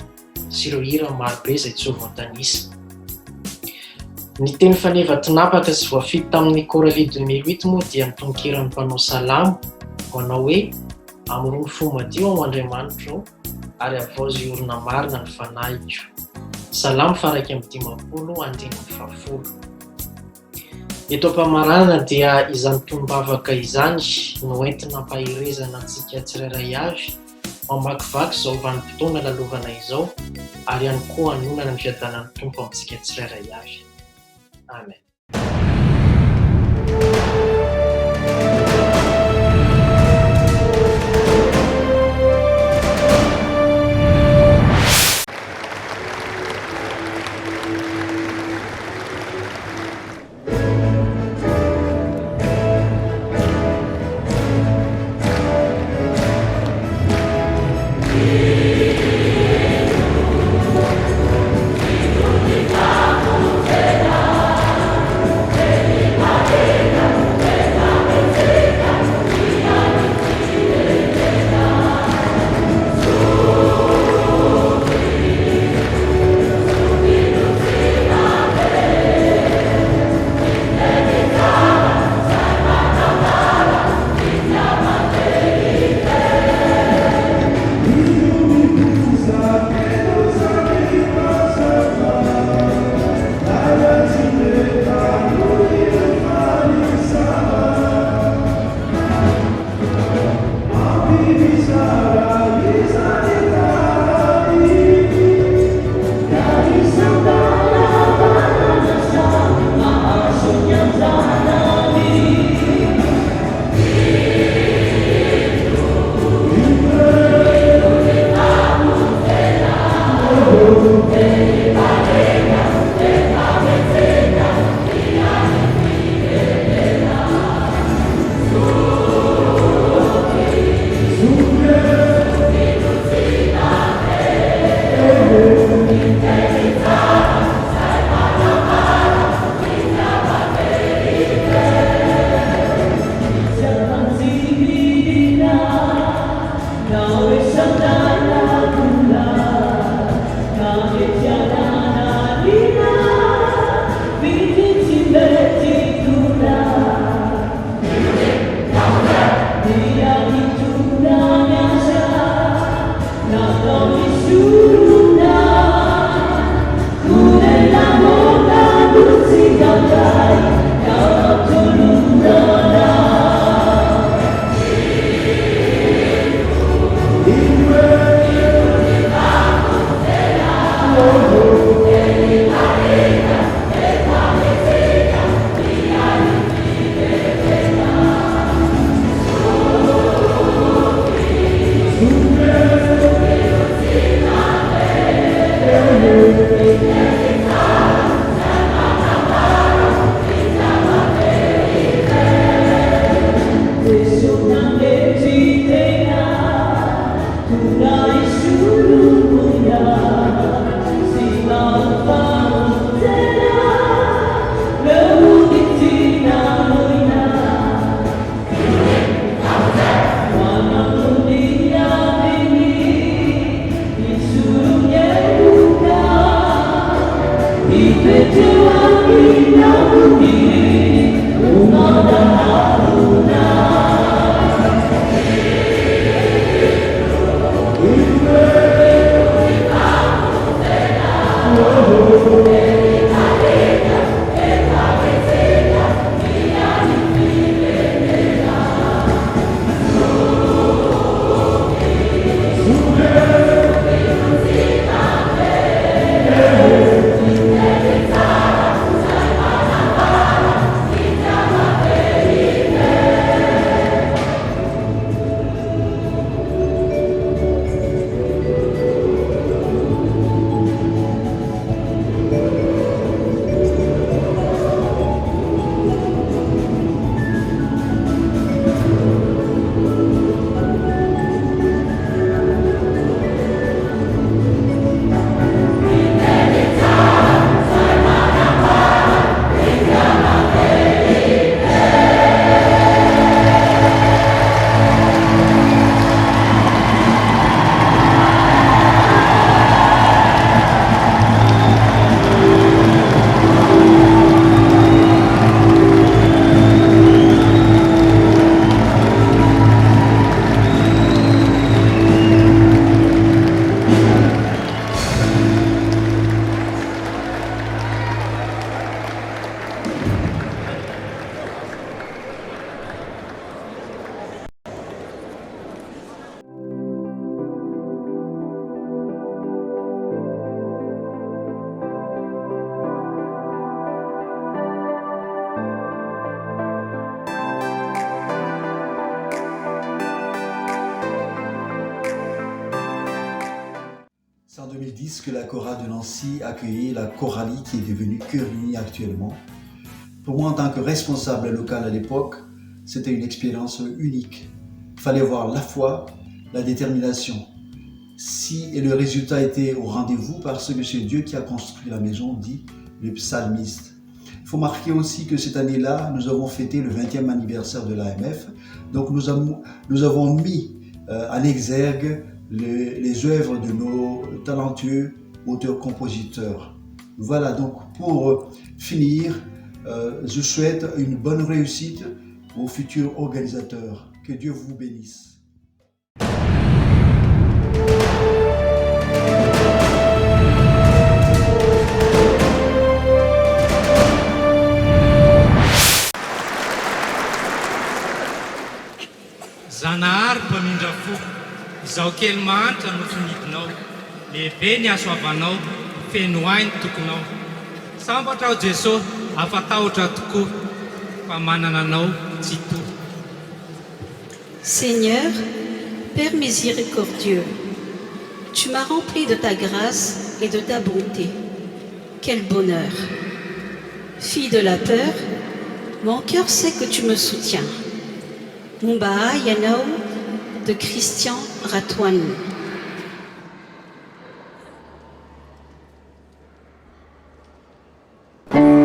[SPEAKER 15] sy ireo hira marobe izay tsy ho voatanisa. Ny teny faneva tinapaka sy voafity tamin'ny Coralie 2008 moa dia nitonkiran'ny mpanao salamo manao hoe amorony fo madio ao Andriamanitra ary avozy orona marina ny fanahiko. Salamo faraiky amin'ny 50 andininy 10. Eto am-pamarana dia izany tombavaka izany no entina ampahirezana antsika tsirairay avy mamakivaky izao vanim-potoana lalovana izao ary ihany koa hanonana ny fiadanan'ny tompo amintsika tsirairay avy. Amen.
[SPEAKER 16] Amen. disque, la chorale de Nancy accueillait la Coralie qui est devenue Cœur Uni actuellement. Pour moi, en tant que responsable local à l'époque, c'était une expérience unique. Il fallait voir la foi, la détermination. Si et le résultat était au rendez-vous parce que c'est Dieu qui a construit la maison, dit le psalmiste. Il faut marquer aussi que cette année-là, nous avons fêté le 20e anniversaire de l'AMF. Donc nous avons mis en exergue les œuvres de nos talentueux auteurs-compositeurs. Voilà, donc pour finir, je souhaite une bonne réussite aux futurs organisateurs. Que Dieu vous bénisse.
[SPEAKER 17] Zanahary mpamindra fo, izaho kely manitra no finidinao, lehibe ny aso avanao, feno ainy tokonao. Sambatra aho Jesosy, afatahotra tokoa, fa manana anao tsy toa.
[SPEAKER 18] Seigneur, Père miséricordieux, tu m'as rempli de ta grâce et de ta bonté. Quel bonheur! Fille de la peur, mon cœur sait que tu me soutiens. Mumbai Yanao de Christian Ratouane.
[SPEAKER 19] Yeah.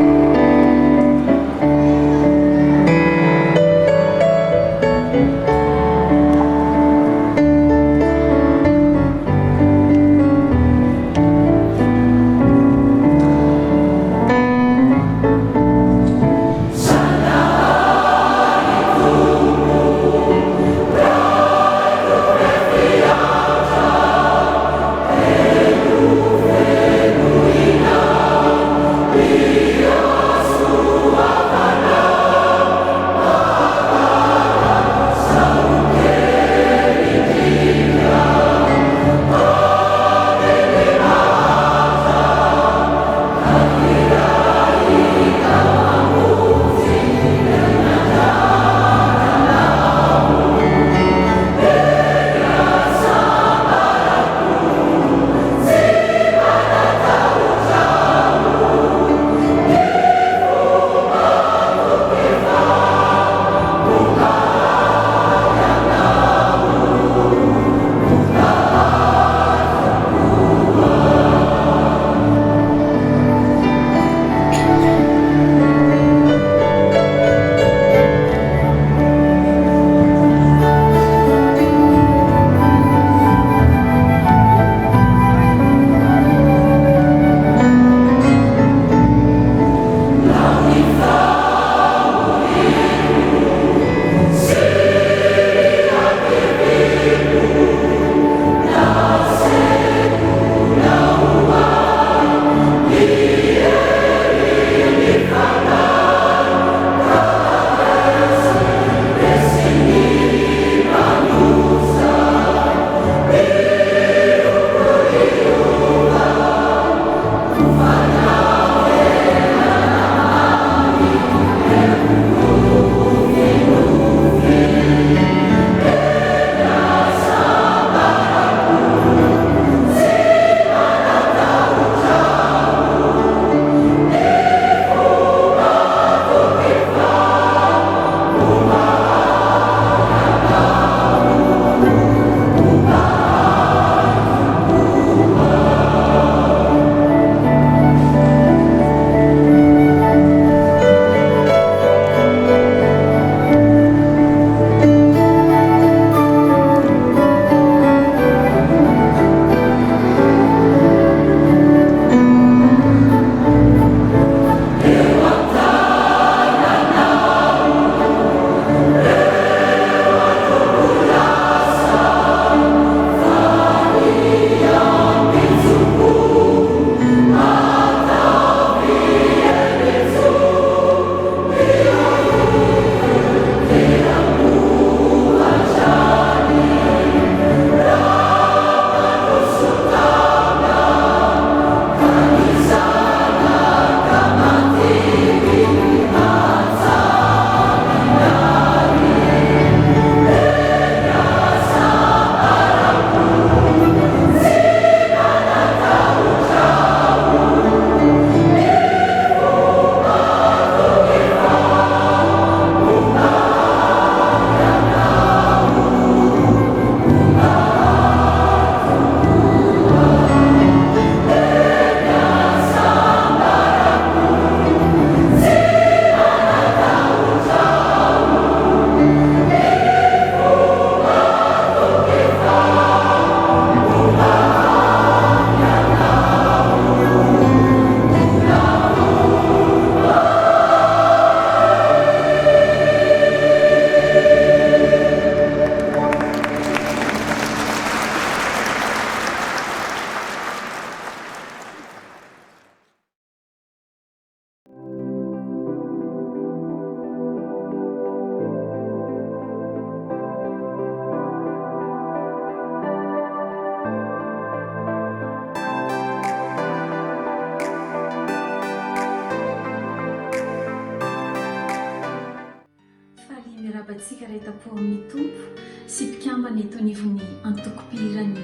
[SPEAKER 19] fikaretam-po amin'ny tompo sy mpikambana eto anivony antoko-pihirany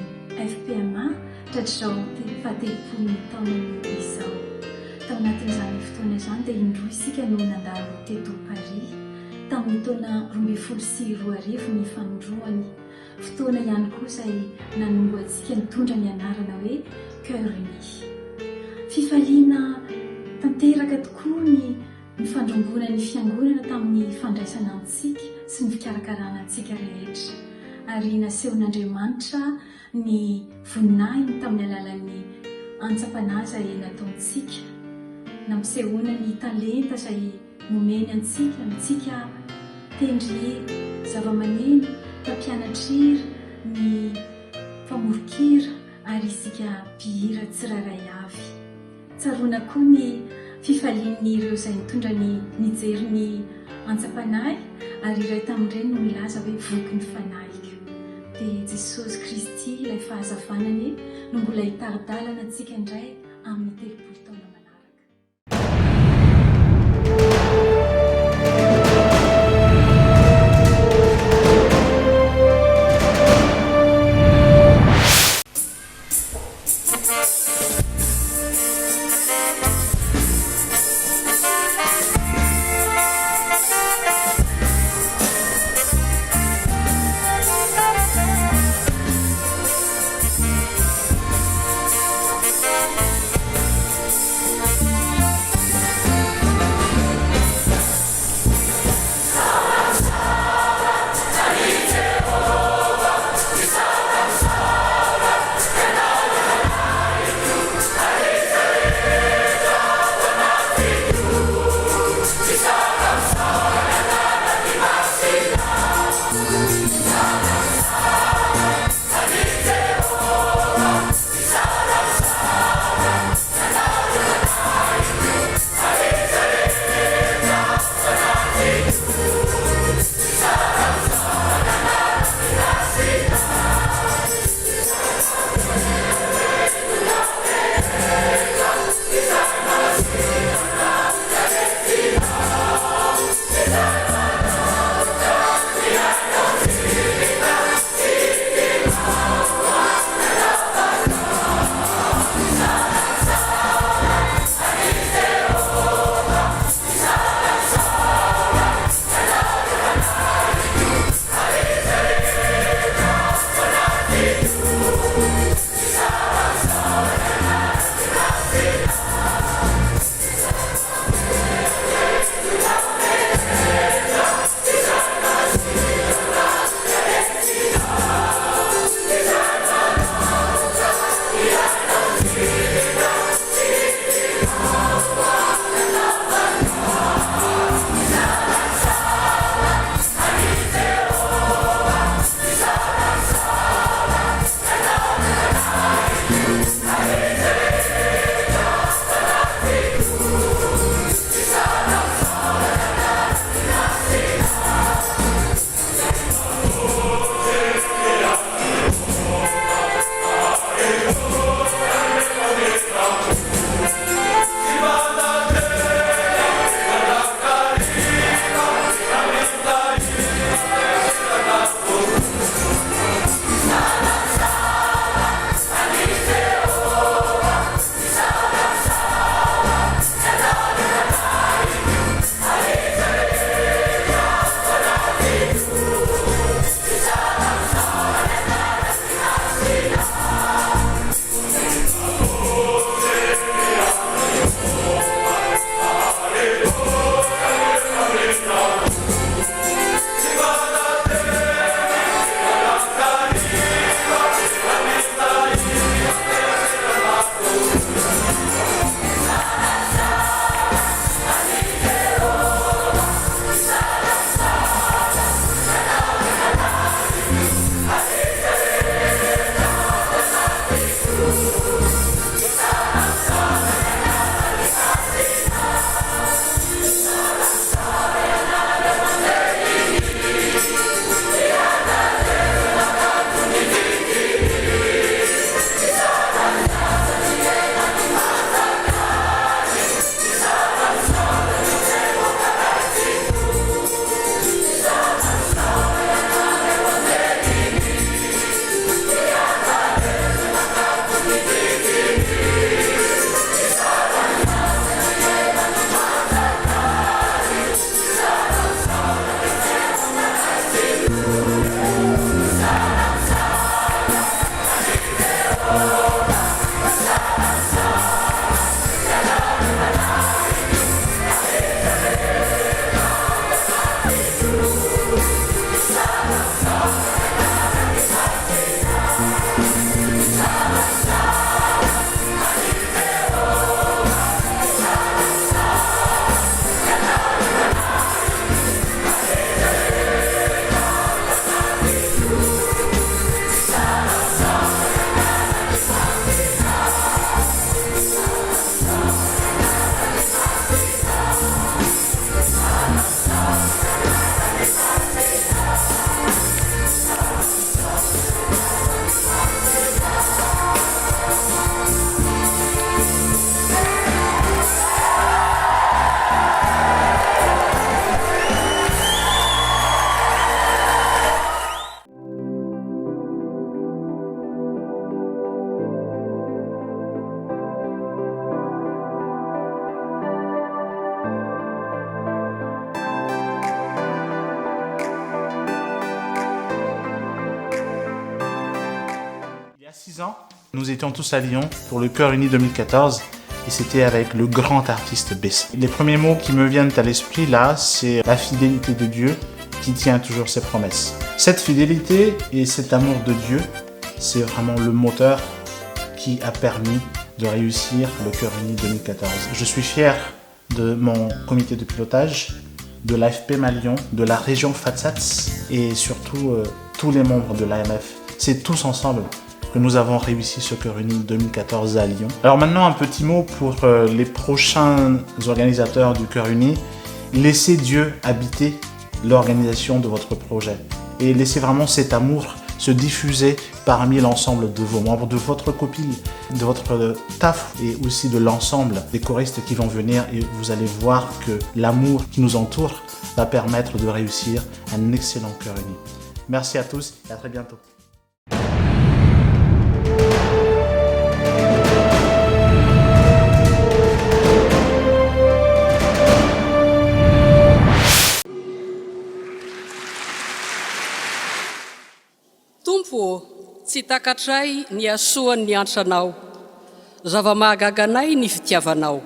[SPEAKER 19] FPMA tratr'izao fahatelopolo taona izao. Tao anatin'izany fotoana izany dia indroa isika no nandalo teto Paris tamin'ny taona 2024 ny fanondroany. Fotoana ihany koa izay nanombo antsika nitondra ny anarana hoe Cœur Uni. Fifaliana tanteraka tokoa ny fandrombona ny fiangonana tamin'ny fandraisana antsika sy ny fikarakarana antsika rehetra. Ary nasehon'Andriamanitra ny voninahiny tamin'ny alalan'ny antsapana izay nataontsika. Nampisehoana ny talenta izay nomeny antsika tendry zava-maneno, mpampianatrira, ny famorokira ary isika mpihira tsirairay avy. Tsaroana koa ny fifalian'ireo izay nitondra ny nijery ny antsapanahy ary iray tamin'ireny no milaza hoe voky ny fanahika. Dia Jesosy Kristy ilay fahazavanany no mbola hitaridalana antsika indray amin'ny 30 taona manaraka.
[SPEAKER 20] 6 ans, nous étions tous à Lyon pour le Cœur Uni 2014 et c'était avec le grand artiste Bessé. Les premiers mots qui me viennent à l'esprit là, c'est la fidélité de Dieu qui tient toujours ses promesses. Cette fidélité et cet amour de Dieu, c'est vraiment le moteur qui a permis de réussir le Cœur Uni 2014. Je suis fier de mon comité de pilotage, de l'AFPMA Lyon, de la région FATSATS et surtout tous les membres de l'AMF. C'est tous ensemble que nous avons réussi ce Cœur Uni 2014 à Lyon. Alors maintenant, un petit mot pour les prochains organisateurs du Cœur Uni. Laissez Dieu habiter l'organisation de votre projet et laissez vraiment cet amour se diffuser parmi l'ensemble de vos membres, de votre copine, de votre taf et aussi de l'ensemble des choristes qui vont venir et vous allez voir que l'amour qui nous entoure va permettre de réussir un excellent Cœur Uni. Merci à tous et à très bientôt.
[SPEAKER 21] Tompo, tsy takatray ny asoany ny antranao, zava-mahagaga anay ny fitiavanao.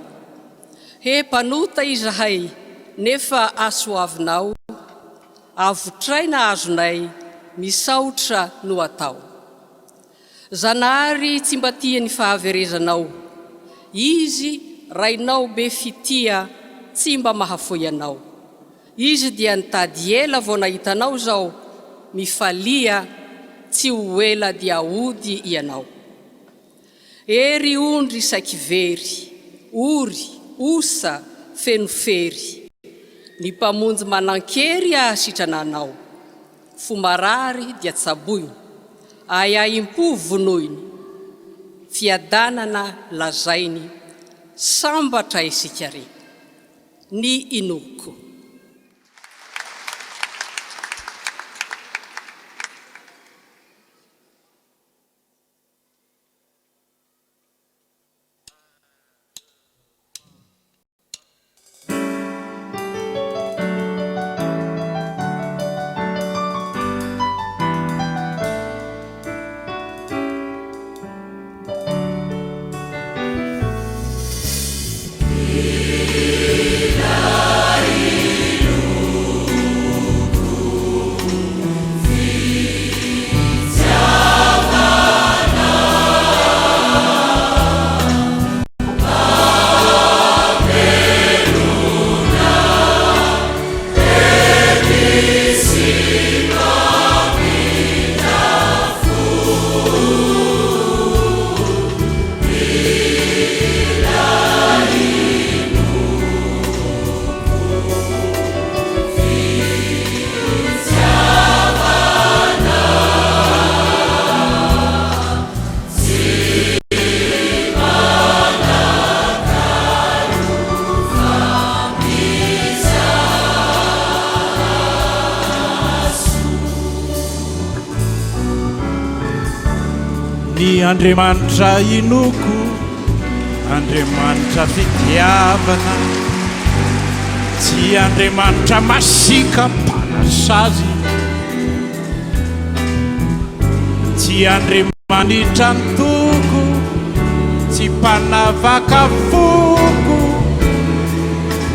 [SPEAKER 21] He mpanota izahay, nefa asoavinao, avotray na azonay, misaotra no atao. Zanahary tsy mba tia ny fahaverezanao, izy rainao be fitia tsy mba mahafoy anao. Izy dia nitady ela vao nahitanao zao, mifalia tsy ho ela dia ody ianao. Ery ondry saiky very, ory, osa, feno fery. Ny mpamonjy manan-kery sitrananao. Fomarary dia tsaboiny, ayaim-po vonoiny. Fiadanana lazainy, sambatra isika re. Ny inoko.
[SPEAKER 22] Ny Andriamanitra inoko, Andriamanitra fitiavana, tsy Andriamanitra masika mpanasazy, tsy Andriamanitra ntoko, tsy mpanavaka foko,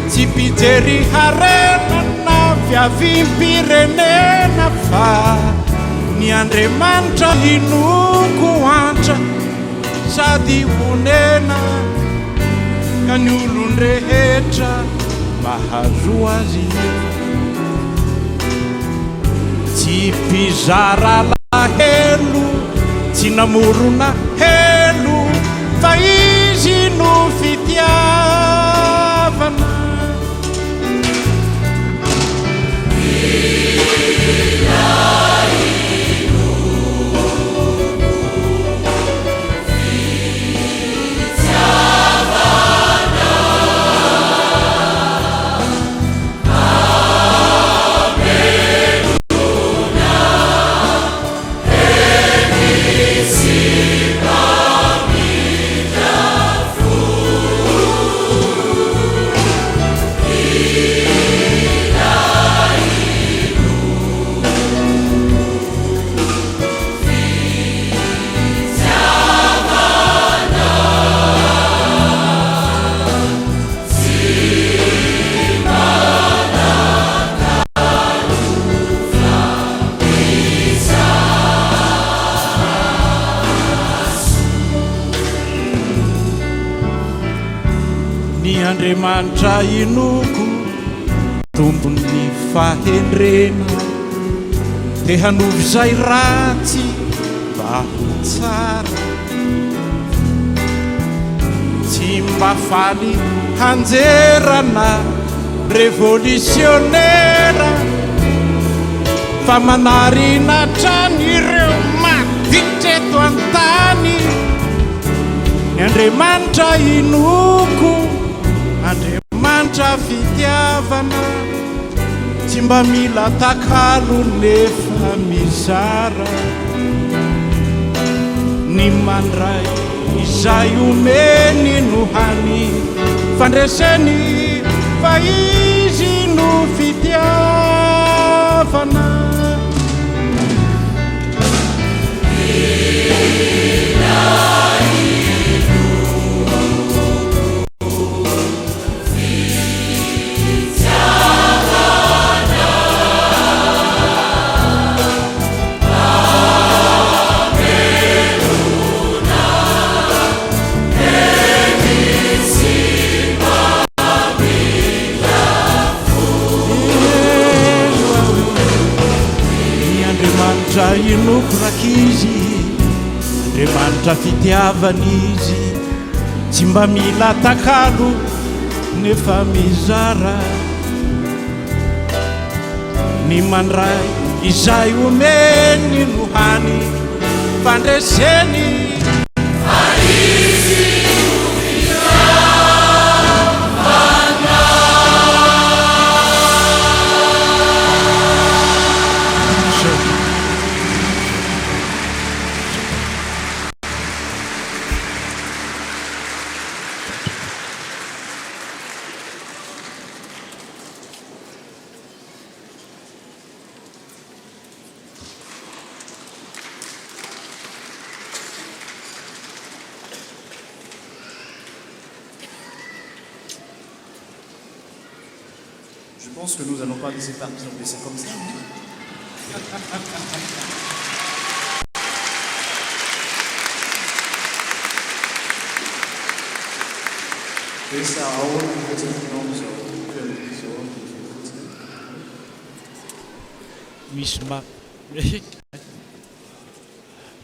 [SPEAKER 22] tsy mpijery harena na fiavim-pirenena fa ny Andriamanitra inoko antra sady vonena ka ny olon-drehetra mahazo azy tsy mpizara lahelo tsy namorona helo fa izy no fitiavana.
[SPEAKER 23] Sipa mita fu
[SPEAKER 22] Andriamanitra inoko tombony fahendrena te hanovy izay ratsy mba ho tsara tsy mba faly hanjerana révolutionnaire fa manarina trany ireo maditra eto an-tany ny Andriamanitra inoko Andriamanitra fitiavana tsy mba mila takalo nefa mizara ny mandray izay omeny no hany fandreseny fa izy no fitiavana inoko rakizy Andriamanitra fitiavana izy tsy mba mila takalo nefa mizara ny mandray izay omeny no hany fandreseny
[SPEAKER 12] Je pense que nous n'allons pas laisser partir ça comme ça. Dessa aula que continuamos
[SPEAKER 22] misy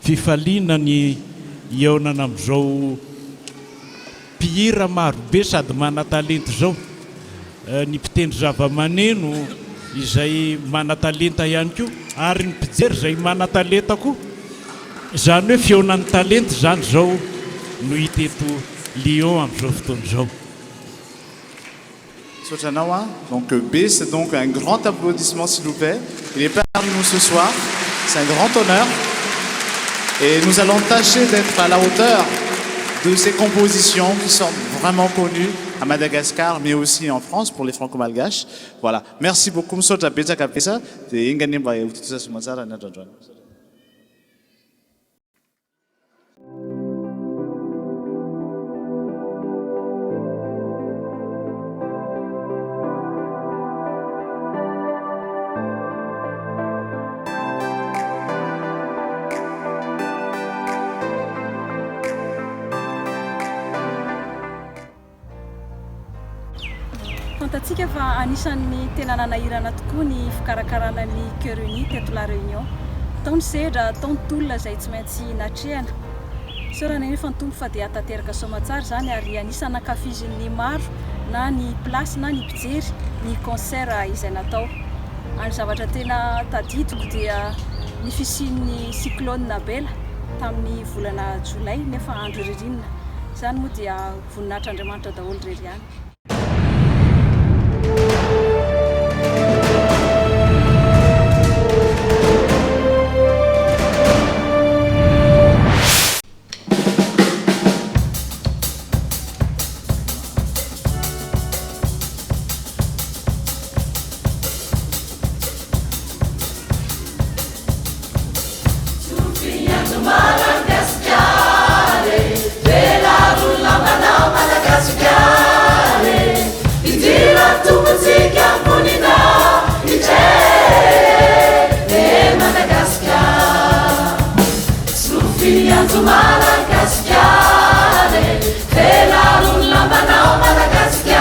[SPEAKER 22] fifaliana ny iaonana amin'izao mpihira marobe sady mana-talenta zao ny mpitendry zava-maneno izay mana-talenta ihany koa ary ny mpijery izay mana-talenta koa zany hoe feonan'ny talenta zany zao no hita eto Lyon amin'izao fotoana izao.
[SPEAKER 12] Sojanawa, donc B, c'est donc un grand applaudissement s'il vous plaît. Il est parmi nous ce soir, c'est un grand honneur. Et nous allons tâcher d'être à la hauteur de ces compositions qui sont vraiment connues à Madagascar, mais aussi en France pour les franco-malgaches. Voilà, merci beaucoup. Msoja Beja Kapesa, c'est Inganimba et Utisa Sumazara Nadjadjan.
[SPEAKER 1] Fantatsika fa anisan'ny tena nanahirana tokoa ny fikarakarana ny Cœur Uni teto La Réunion. Taony sedra, taony tolona izay tsy maintsy natrehana. Saorana eny fa ny tompo fa dia hatateraka soamatsara zany ary anisan'ny ankafizin'ny maro na ny plasy na ny mpijery ny concert izay natao. Any zavatra tena tadidiko dia ny fisian'ny cyclone Nabela tamin'ny volana Jolay nefa andro ririnina. Zany moa dia voninahitr'Andriamanitra daholo irery ihany.
[SPEAKER 2] Madagascar,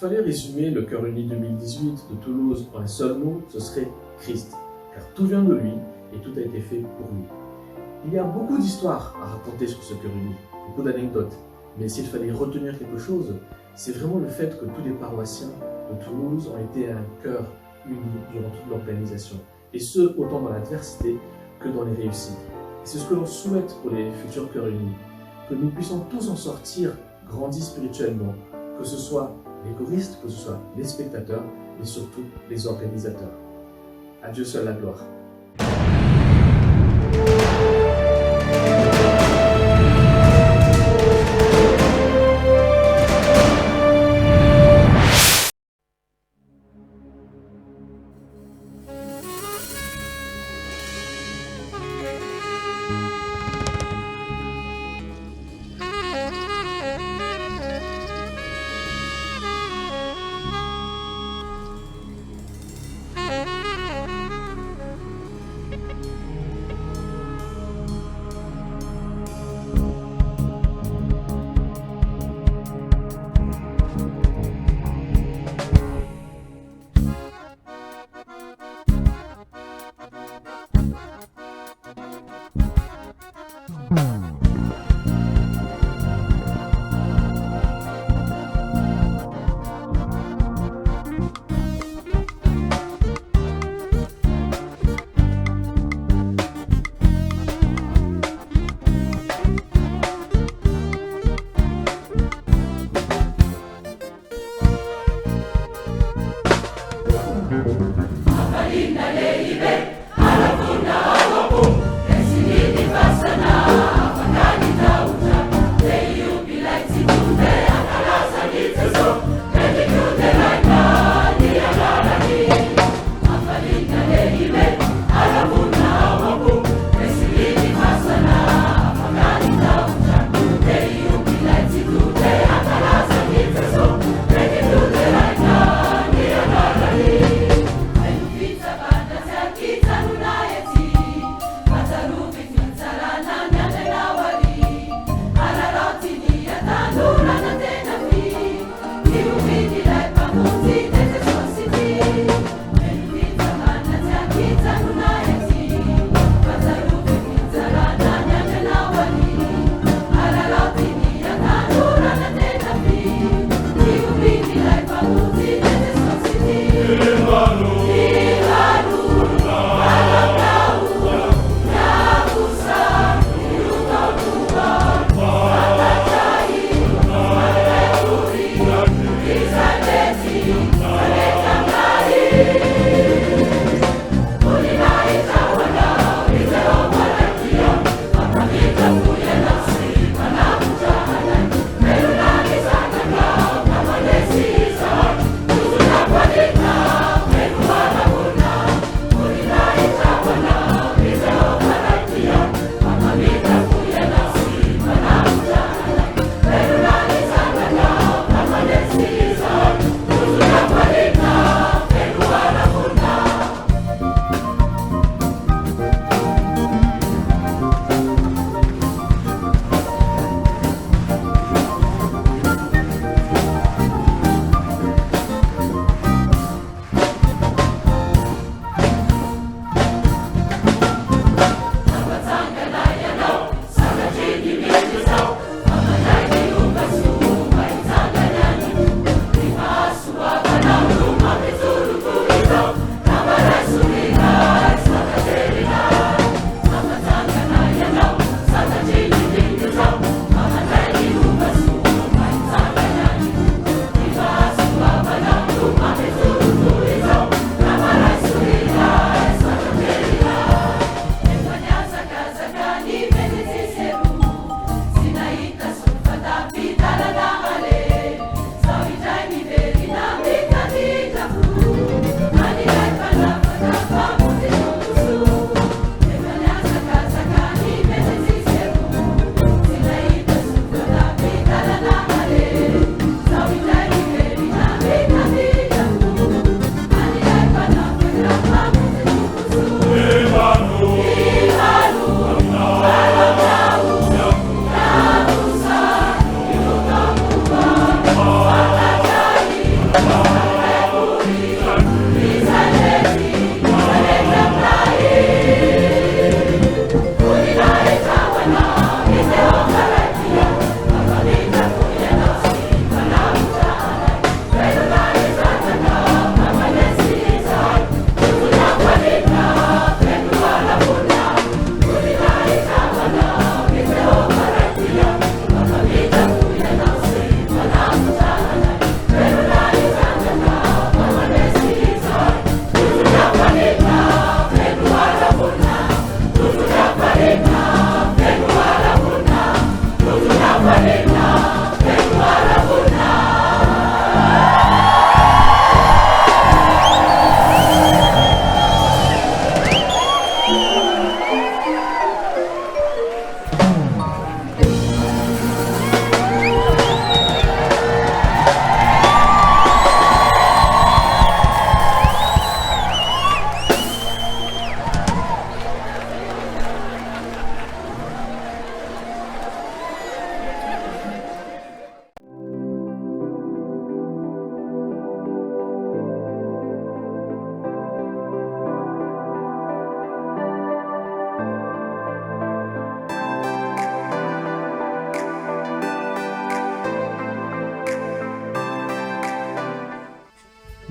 [SPEAKER 2] fallait résumer le Cœur uni 2018 de Toulouse en un seul mot, ce serait Christ. Car tout vient de lui et tout a été fait pour lui. Il y a beaucoup d'histoires à raconter sur ce Cœur uni, beaucoup d'anecdotes. Mais s'il fallait retenir quelque chose, c'est vraiment le fait que tous les paroissiens de Toulouse ont été un cœur uni durant toute l'organisation. Et ce, autant dans l'adversité que dans les réussites. Et c'est ce que l'on souhaite pour les futurs cœurs unis, que nous puissions tous en sortir grandis spirituellement, que ce soit les choristes, que ce soit les spectateurs, mais surtout les organisateurs. À Dieu seul la gloire.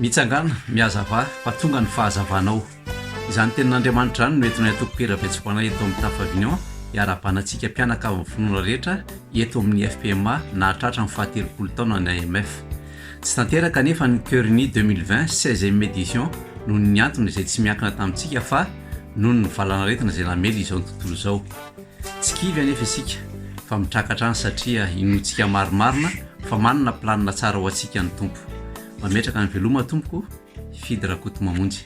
[SPEAKER 13] mitsangana miazava fa tonga ny fahazavanao izany tenin'andriamanitra any no entinay atoko-pera betsopoana eto amin'ny tafavignon iara-banantsika mpianaka amin'ny finoana rehetra eto amin'ny FPMA nahatratra amin'ny faha-telopolo taona ny AMF tsy tanteraka nefa ny Cœur Uni 2020 16e édition noho ny antony izay tsy miankina tamintsika fa noho ny valanaretina izay namely izao ny tontolo izao tsy kivy anefa isika fa mitrakatra any satria inontsika marimarina fa manana planina tsara ho antsika ny tompo mametraka ny veloma tompoko fidy rakoto mamonjy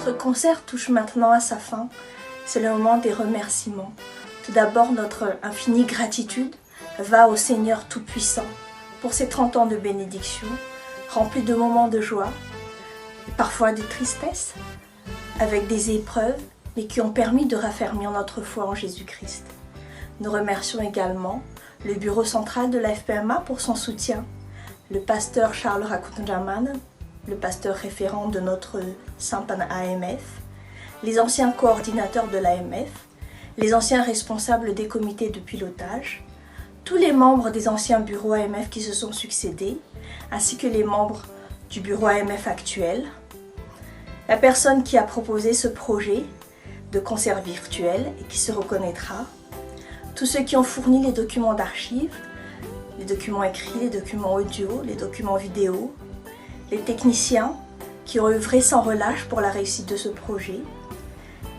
[SPEAKER 3] Notre concert touche maintenant à sa fin. C'est le moment des remerciements. Tout d'abord, notre infinie gratitude va au Seigneur Tout-Puissant pour ses 30 ans de bénédiction, remplis de moments de joie et parfois de tristesse, avec des épreuves, mais qui ont permis de raffermir notre foi en Jésus-Christ. Nous remercions également le bureau central de la FPMA pour son soutien, le pasteur Charles Rakutundraman, le pasteur référent de notre Sampan AMF, les anciens coordinateurs de l'AMF, les anciens responsables des comités de pilotage, tous les membres des anciens bureaux AMF qui se sont succédés, ainsi que les membres du bureau AMF actuel, la personne qui a proposé ce projet de concert virtuel et qui se reconnaîtra, tous ceux qui ont fourni les documents d'archives, les documents écrits, les documents audio, les documents vidéo, les techniciens qui ont œuvré sans relâche pour la réussite de ce projet,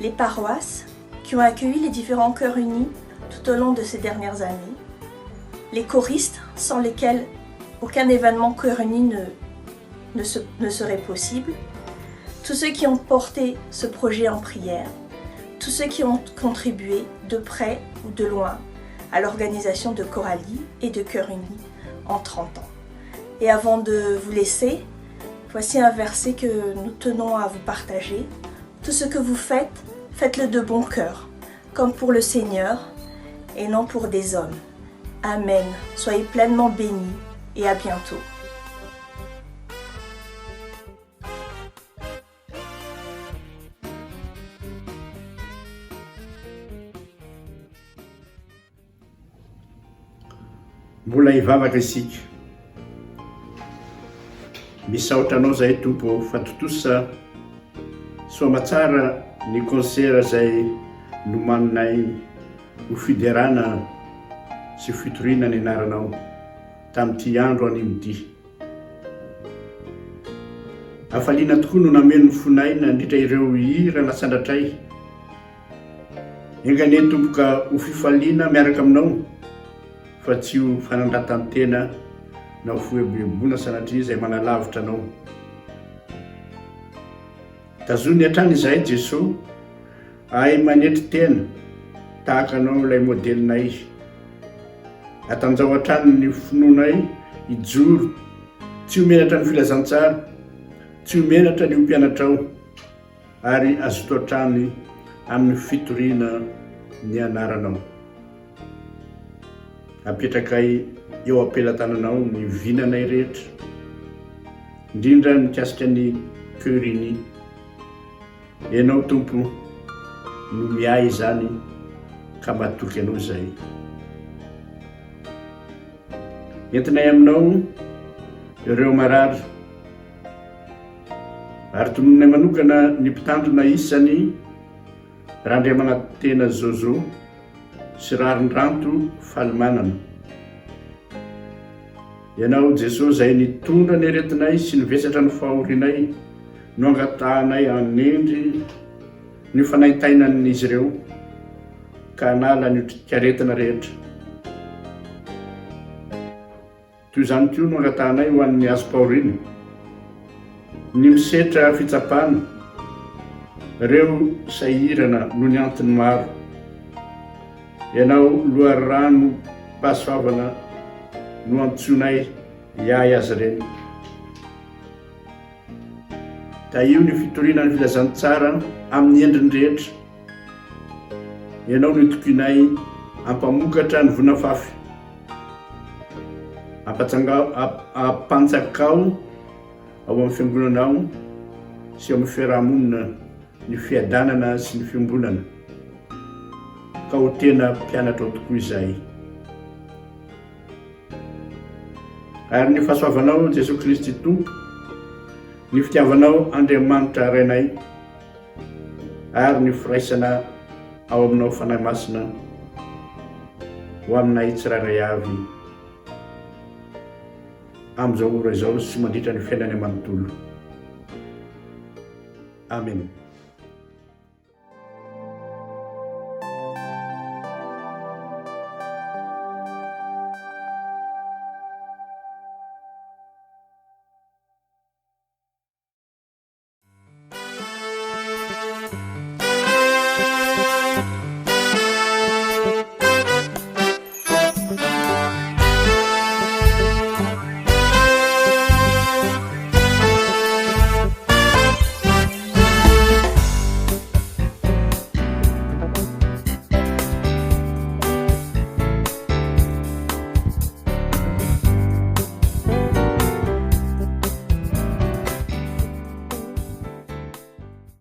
[SPEAKER 3] les paroisses qui ont accueilli les différents chœurs unis tout au long de ces dernières années, les choristes sans lesquels aucun événement chœur uni ne serait possible, tous ceux qui ont porté ce projet en prière, tous ceux qui ont contribué de près ou de loin à l'organisation de Coralie et de Chœurs Unis en 30 ans. Et avant de vous laisser, voici un verset que nous tenons à vous partager. Tout ce que vous faites, faites-le de bon cœur, comme pour le Seigneur et non pour des hommes. Amen. Soyez pleinement bénis et à bientôt.
[SPEAKER 8] Mbola hivavaka isika, misaotra anao zay tompo fatotosa soa tsara ny concert zay nomaninay ho fiderana sy fitoriana ny anaranao tamin'ity andro animidi. Hafaliana tokoa no nameno fonay nandritra ireo hira nasandratray. Engane tompoka ho fifaliana miaraka aminao fa tsy ho fanandratantena na ho foebebona sanatria izay manalavitra anao. Tazony hatrany izay Jesosy, ahay manetry tena tahaka anao ilay modelinay. Atanjao hatrany ny finoanay hijoro, tsy homenatra ny filazantsara, tsy homenatra ny mpianatrao, ary azoto hatrany amin'ny fitoriana ny anaranao. Apetrakay eo ampelantananao ny vinanay rehetra, indrindra mikasika ny Chœurs Unis. Ianao tompo no miay izany ka matoky anao izay. Entinay aminao ireo marary, ary tononay manokana ny mpitandrina isany Randriamanatena Zozo sy Rarindranto Falimanana. Ianao Jesosy zay nitondra ny aretinay sy nivesatra ny fahorinay no angatahanay anendry ny fanaitainan'izy ireo ka hanala ny karetina rehetra. Toy izany koa no angatahanay ho an'ny azo pahorina, ny misetra fitsapana, ireo sahirana no ny antony maro. Ianao loharano pahasoavana no antsonay hiay azy ireny. Da io ny fitoriana ny filazantsara amin'ny endriny rehetra. Ianao no tokinay hampamokatra ny vonafafy, hampantsakao ao amin'ny fiangonanao sy ao amin'ny fiarahamonina ny fiadanana sy ny fiombolana, ka ho tena mpianatra ao tokoa izay. Ary ny fahasoavanao Jesosy Kristy Tompo, ny fitiavanao Andriamanitra Rainay, ary ny firaisana ao aminao fanahy masina ho aminay tsirairay avy amin'izao ora izao sy mandritra ny fiainany amanontolo. Amen.